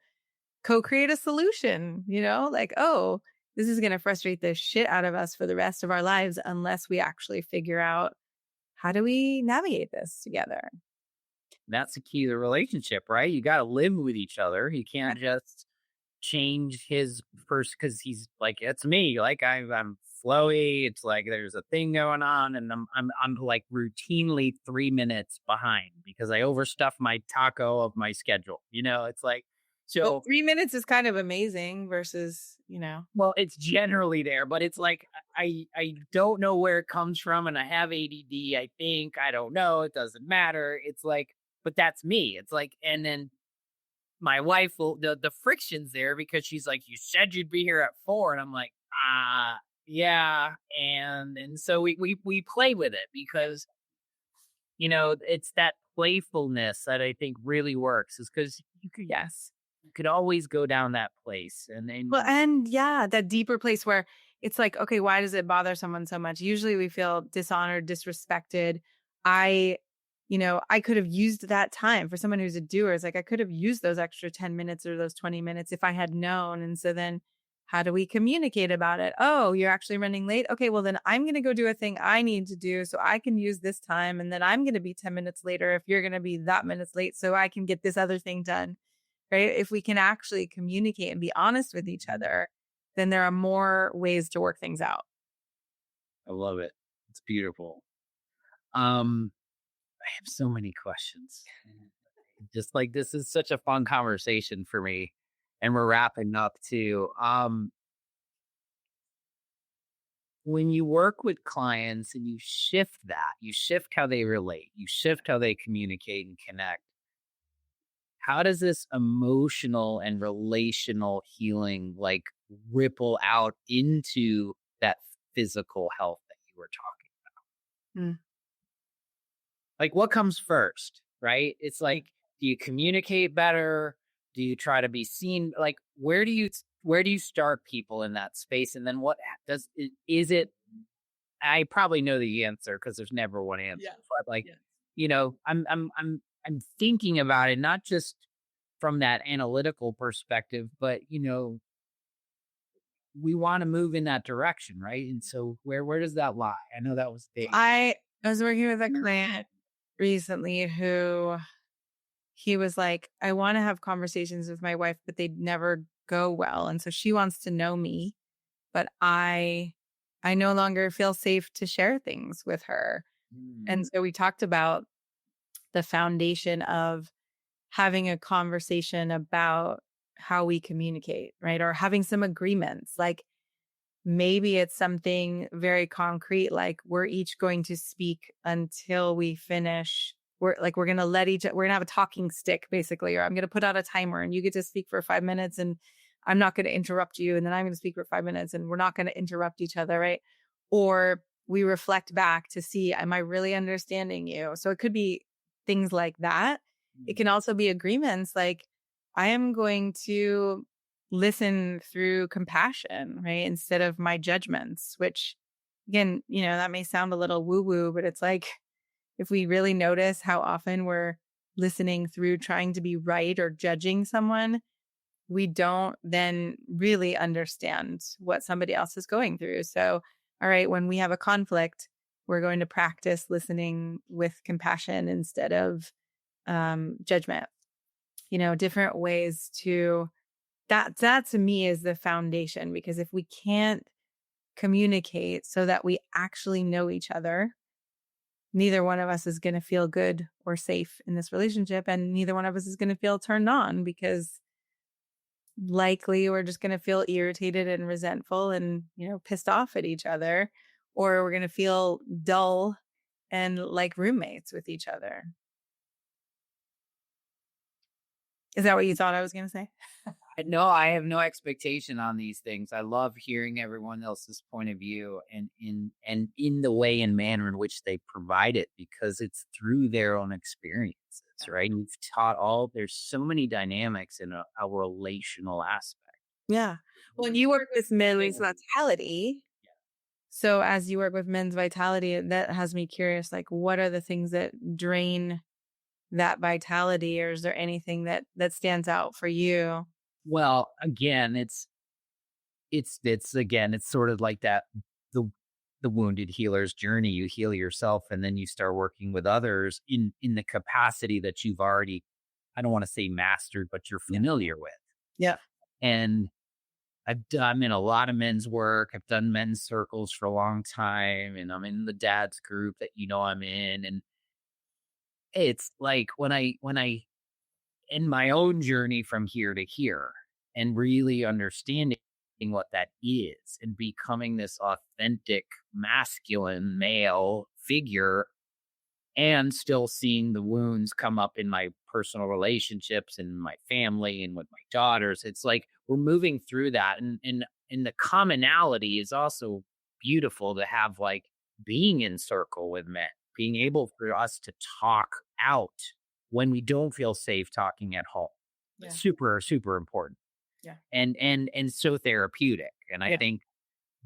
Speaker 3: co-create a solution, like, oh, this is going to frustrate the shit out of us for the rest of our lives unless we actually figure out how do we navigate this together.
Speaker 2: That's the key to the relationship, right? You got to live with each other. You can't just change his first because he's like, it's me. Like I'm flowy. It's like there's a thing going on, and I'm like routinely 3 minutes behind because I overstuffed my taco of my schedule. It's like
Speaker 3: Well, 3 minutes is kind of amazing versus,
Speaker 2: well, it's generally there, but it's like I don't know where it comes from, and I have ADD. I think I don't know. It doesn't matter. It's like, but that's me. It's like, and then my wife will the friction's there because she's like, you said you'd be here at 4, and I'm like, yeah, and so we play with it because it's that playfulness that I think really works, is because you could always go down that place, and then
Speaker 3: well, and yeah, that deeper place where it's like, okay, why does it bother someone so much? Usually we feel dishonored, disrespected. I could have used that time for someone who's a doer. It's like, I could have used those extra 10 minutes or those 20 minutes if I had known. And so then how do we communicate about it? Oh, you're actually running late. Okay, well then I'm going to go do a thing I need to do so I can use this time. And then I'm going to be 10 minutes later if you're going to be that minutes late so I can get this other thing done. Right? If we can actually communicate and be honest with each other, then there are more ways to work things out.
Speaker 2: I love it. It's beautiful. I have so many questions. Just like, this is such a fun conversation for me, and we're wrapping up too. When you work with clients and you shift how they relate, you shift how they communicate and connect. How does this emotional and relational healing like ripple out into that physical health that you were talking about? Like, what comes first, right? It's like, do you communicate better? Do you try to be seen? Like, where do you start people in that space? And then is it, I probably know the answer because there's never one answer, but like, I'm thinking about it, not just from that analytical perspective, but we want to move in that direction, right? And so where does that lie? I know that was big.
Speaker 3: I was working with a client recently who he was like, I want to have conversations with my wife, but they'd never go well. And so she wants to know me, but I no longer feel safe to share things with her. And so we talked about the foundation of having a conversation about how we communicate, right? Or having some agreements. Like maybe it's something very concrete, like we're each going to speak until we finish. We're going to we're going to have a talking stick basically, or I'm going to put out a timer and you get to speak for 5 minutes and I'm not going to interrupt you. And then I'm going to speak for 5 minutes and we're not going to interrupt each other, right? Or we reflect back to see, am I really understanding you? So it could be things like that. It can also be agreements like, I am going to listen through compassion, right? Instead of my judgments, which again, that may sound a little woo-woo, but it's like, if we really notice how often we're listening through trying to be right or judging someone, we don't then really understand what somebody else is going through. So, all right, when we have a conflict, we're going to practice listening with compassion instead of judgment. Different ways to that to me is the foundation, because if we can't communicate so that we actually know each other, neither one of us is going to feel good or safe in this relationship, and neither one of us is going to feel turned on, because likely we're just going to feel irritated and resentful and pissed off at each other, or we're going to feel dull and like roommates with each other. Is that what you thought I was going to say?
Speaker 2: No, I have no expectation on these things. I love hearing everyone else's point of view and in the way and manner in which they provide it, because it's through their own experiences, right? You've taught there's so many dynamics in a relational aspect.
Speaker 3: Yeah. Well, you work with men's vitality. So as you work with men's vitality, that has me curious, like, what are the things that drain that vitality, or is there anything that stands out for you?
Speaker 2: Well, again, it's sort of like that the the wounded healer's journey. You heal yourself and then you start working with others in the capacity that you've already, I don't want to say mastered, but you're familiar with.
Speaker 3: Yeah.
Speaker 2: And I'm in a lot of men's work. I've done men's circles for a long time, and I'm in the dad's group that I'm in. And it's like when I in my own journey from here to here and really understanding what that is and becoming this authentic masculine male figure, and still seeing the wounds come up in my personal relationships and my family and with my daughters. It's like we're moving through that, and the commonality is also beautiful to have, like being in circle with men, being able for us to talk out when we don't feel safe talking at home.
Speaker 3: Yeah.
Speaker 2: Super, super important.
Speaker 3: Yeah.
Speaker 2: And so therapeutic. And I
Speaker 3: Yeah.
Speaker 2: think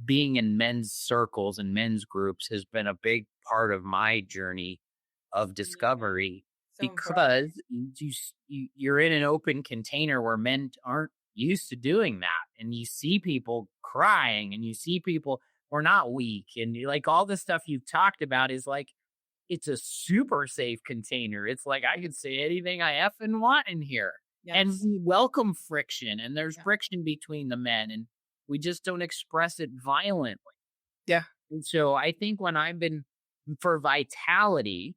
Speaker 2: being in men's circles and men's groups has been a big part of my journey of discovery,
Speaker 3: So important.
Speaker 2: because you're in an open container where men aren't used to doing that, and you see people crying, and you see people are not weak, and like all the stuff you've talked about is like it's a super safe container. It's like I can say anything I effing want in here. And
Speaker 3: Yes.
Speaker 2: we welcome friction, and there's
Speaker 3: Yeah.
Speaker 2: friction between the men, and we just don't express it violently.
Speaker 3: Yeah.
Speaker 2: And so I think when I've been for vitality,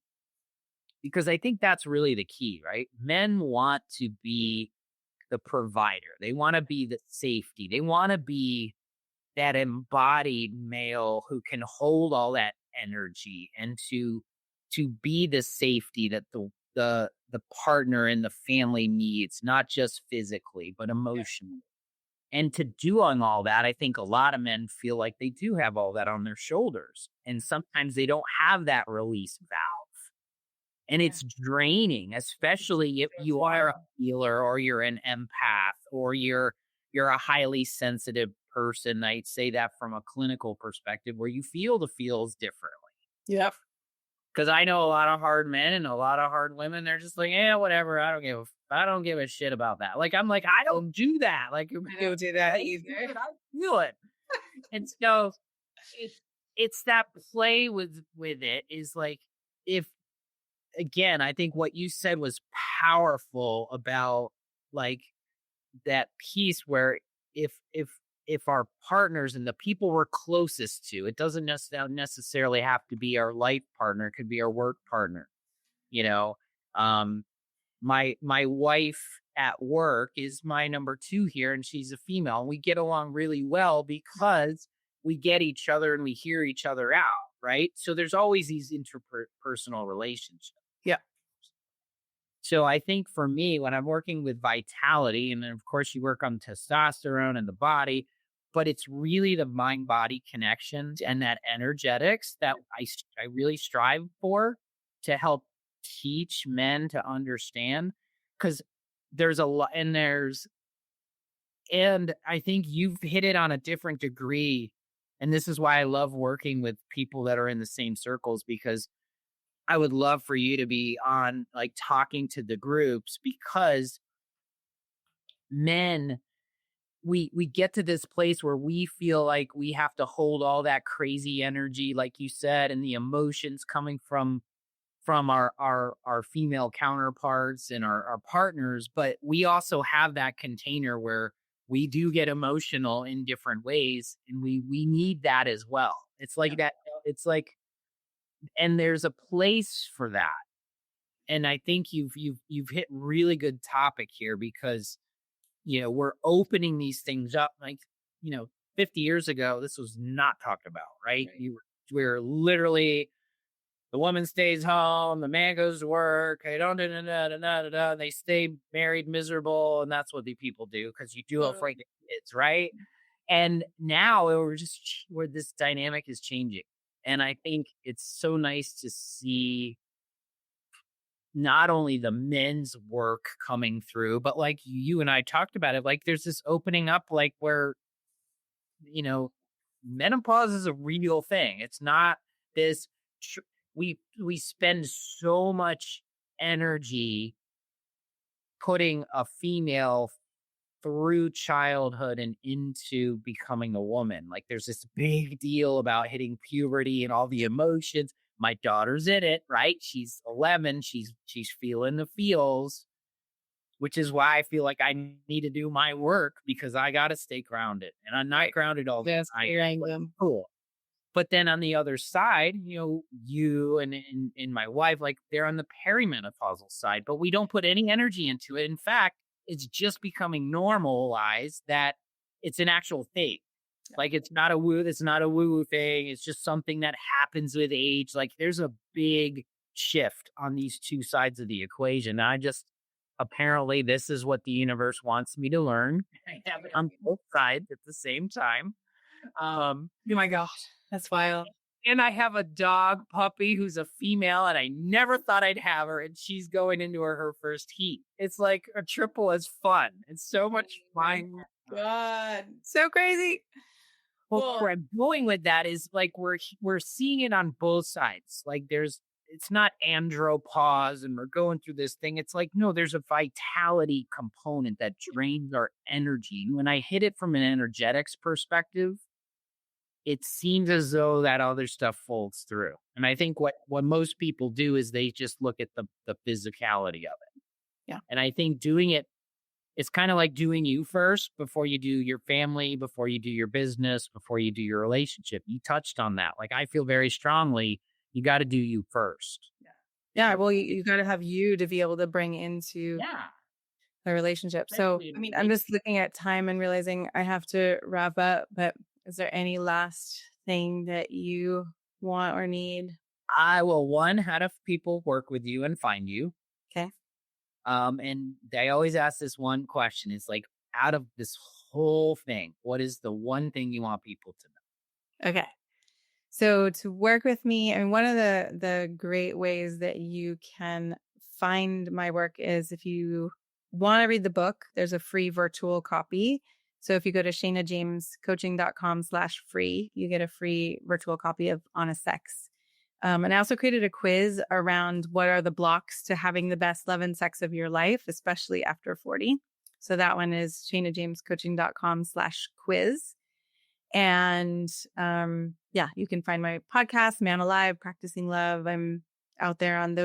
Speaker 2: because I think that's really the key, right? Men want to be the provider. They want to be the safety. They want to be that embodied male who can hold all that energy, and to be the safety that the partner and the family needs, not just physically but emotionally. And to doing all that, I think a lot of men feel like they do have all that on their shoulders, and sometimes they don't have that release valve, and it's draining, especially if you are a healer or you're an empath or you're a highly sensitive person. I'd say that from a clinical perspective, where you feel the feels differently.
Speaker 3: Yep.
Speaker 2: Because I know a lot of hard men and a lot of hard women. They're just like, yeah, whatever. I don't give a shit about that. Like I'm like, I don't do that. Like
Speaker 3: I don't do that either.
Speaker 2: I feel it. And so it's that play with it is like, if again, I think what you said was powerful about, like, that piece where if our partners and the people we're closest to, it doesn't necessarily have to be our life partner, it could be our work partner. You know, um, my wife at work is my number two here, and she's a female, and we get along really well because we get each other and we hear each other out, right? So there's always these interpersonal relationships.
Speaker 3: Yeah.
Speaker 2: So I think for me, when I'm working with vitality, and then of course you work on testosterone and the body, but it's really the mind body connections and that energetics that I really strive for, to help teach men to understand. Because there's a lot, and I think you've hit it on a different degree. And this is why I love working with people that are in the same circles, because I would love for you to be on, like, talking to the groups, because men, we get to this place where we feel like we have to hold all that crazy energy, like you said, and the emotions coming from our female counterparts and our partners. But we also have that container where we do get emotional in different ways, and we need that as well. It's like that. It's like, and there's a place for that. And I think you've hit really good topic here, because we're opening these things up. Like 50 years ago, this was not talked about, right? We were literally, the woman stays home, the man goes to work, they don't they stay married miserable, and that's what the people do, because you do afraid of kids, right? And now where this dynamic is changing. And I think it's so nice to see not only the men's work coming through, but like you and I talked about it, like there's this opening up, like where, you know, menopause is a real thing. It's not this, tr- we spend so much energy putting a female through childhood and into becoming a woman. Like there's this big deal about hitting puberty and all the emotions. My daughter's in it, right? She's 11. She's feeling the feels, which is why I feel like I need to do my work because I got to stay grounded. And I'm not grounded all the
Speaker 3: Yes,
Speaker 2: time.
Speaker 3: right.
Speaker 2: Cool. But then on the other side, you and my wife, like they're on the perimenopausal side, but we don't put any energy into it. In fact, it's just becoming normalized that it's an actual thing. Like it's not a woo thing. It's just something that happens with age. Like there's a big shift on these two sides of the equation. Apparently this is what the universe wants me to learn. I have it on both sides at the same time.
Speaker 3: Oh my gosh, that's wild.
Speaker 2: And I have a dog puppy who's a female, and I never thought I'd have her, and she's going into her first heat. It's like a triple as fun. It's so much fun.
Speaker 3: God, so crazy.
Speaker 2: Well, where I'm going with that is like we're seeing it on both sides. Like it's not andropause and we're going through this thing. It's like, no, there's a vitality component that drains our energy. When I hit it from an energetics perspective, it seems as though that other stuff folds through. And I think what most people do is they just look at the physicality of it.
Speaker 3: Yeah.
Speaker 2: And I think doing it, it's kind of like doing you first before you do your family, before you do your business, before you do your relationship. You touched on that. Like I feel very strongly, you got to do you first.
Speaker 3: Yeah. Well, you got to have you to be able to bring into the relationship. So, I mean, I'm just looking at time and realizing I have to wrap up, but is there any last thing that you want or need?
Speaker 2: How do people work with you and find you?
Speaker 3: Okay.
Speaker 2: And they always ask this one question. It's like, out of this whole thing, what is the one thing you want people to know?
Speaker 3: Okay. So to work with me, and one of the great ways that you can find my work is if you want to read the book, there's a free virtual copy. So if you go to shanajamescoaching.com/free, you get a free virtual copy of Honest Sex. And I also created a quiz around what are the blocks to having the best love and sex of your life, especially after 40. So that one is shanajamescoaching.com/quiz. And you can find my podcast, Man Alive, Practicing Love. I'm out there on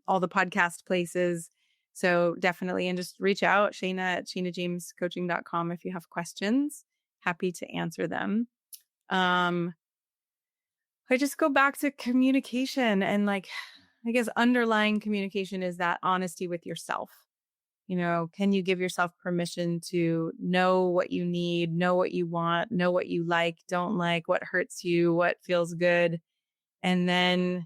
Speaker 3: all the podcast places. So definitely, and just reach out, Shana at shanajamescoaching.com if you have questions. Happy to answer them. I just go back to communication, and like, I guess underlying communication is that honesty with yourself. Can you give yourself permission to know what you need, know what you want, know what you like, don't like, what hurts you, what feels good, and then,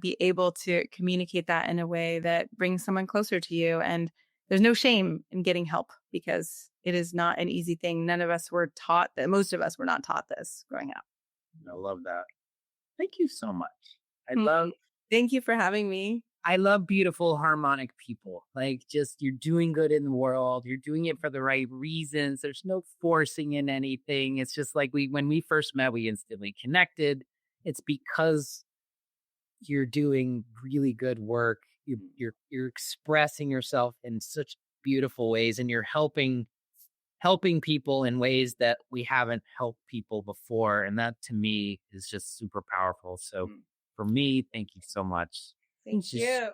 Speaker 3: be able to communicate that in a way that brings someone closer to you. And there's no shame in getting help because it is not an easy thing. Most of us were not taught this growing up.
Speaker 2: I love that. Thank you so much.
Speaker 3: Thank you for having me.
Speaker 2: I love beautiful, harmonic people. Like, just you're doing good in the world. You're doing it for the right reasons. There's no forcing in anything. It's just like when we first met, we instantly connected. It's because you're doing really good work. You're expressing yourself in such beautiful ways, and you're helping people in ways that we haven't helped people before. And that to me is just super powerful. So for me, thank you so much.
Speaker 3: Thank you.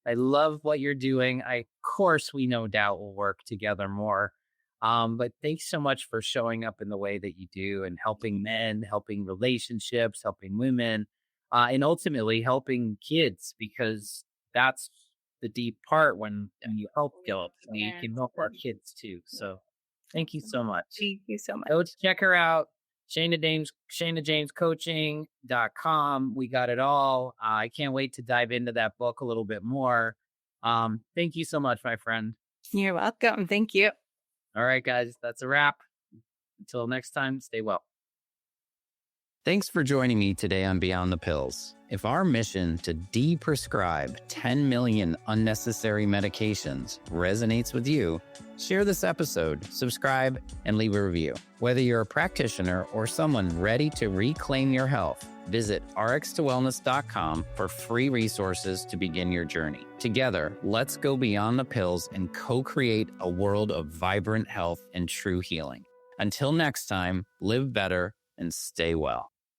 Speaker 2: I love what you're doing. Of course, we no doubt will work together more. But thanks so much for showing up in the way that you do and helping men, helping relationships, helping women, and ultimately helping kids, because that's the deep part when you help adults. We can help our kids too. So thank you so much.
Speaker 3: Thank you so much.
Speaker 2: Go check her out. ShanaJamesCoaching.com. We got it all. I can't wait to dive into that book a little bit more. Thank you so much, my friend.
Speaker 3: You're welcome. Thank you.
Speaker 2: All right, guys, that's a wrap. Until next time, stay well.
Speaker 1: Thanks for joining me today on Beyond the Pills. If our mission to de-prescribe 10 million unnecessary medications resonates with you, share this episode, subscribe, and leave a review. Whether you're a practitioner or someone ready to reclaim your health, visit rx2wellness.com for free resources to begin your journey. Together, let's go beyond the pills and co-create a world of vibrant health and true healing. Until next time, live better and stay well.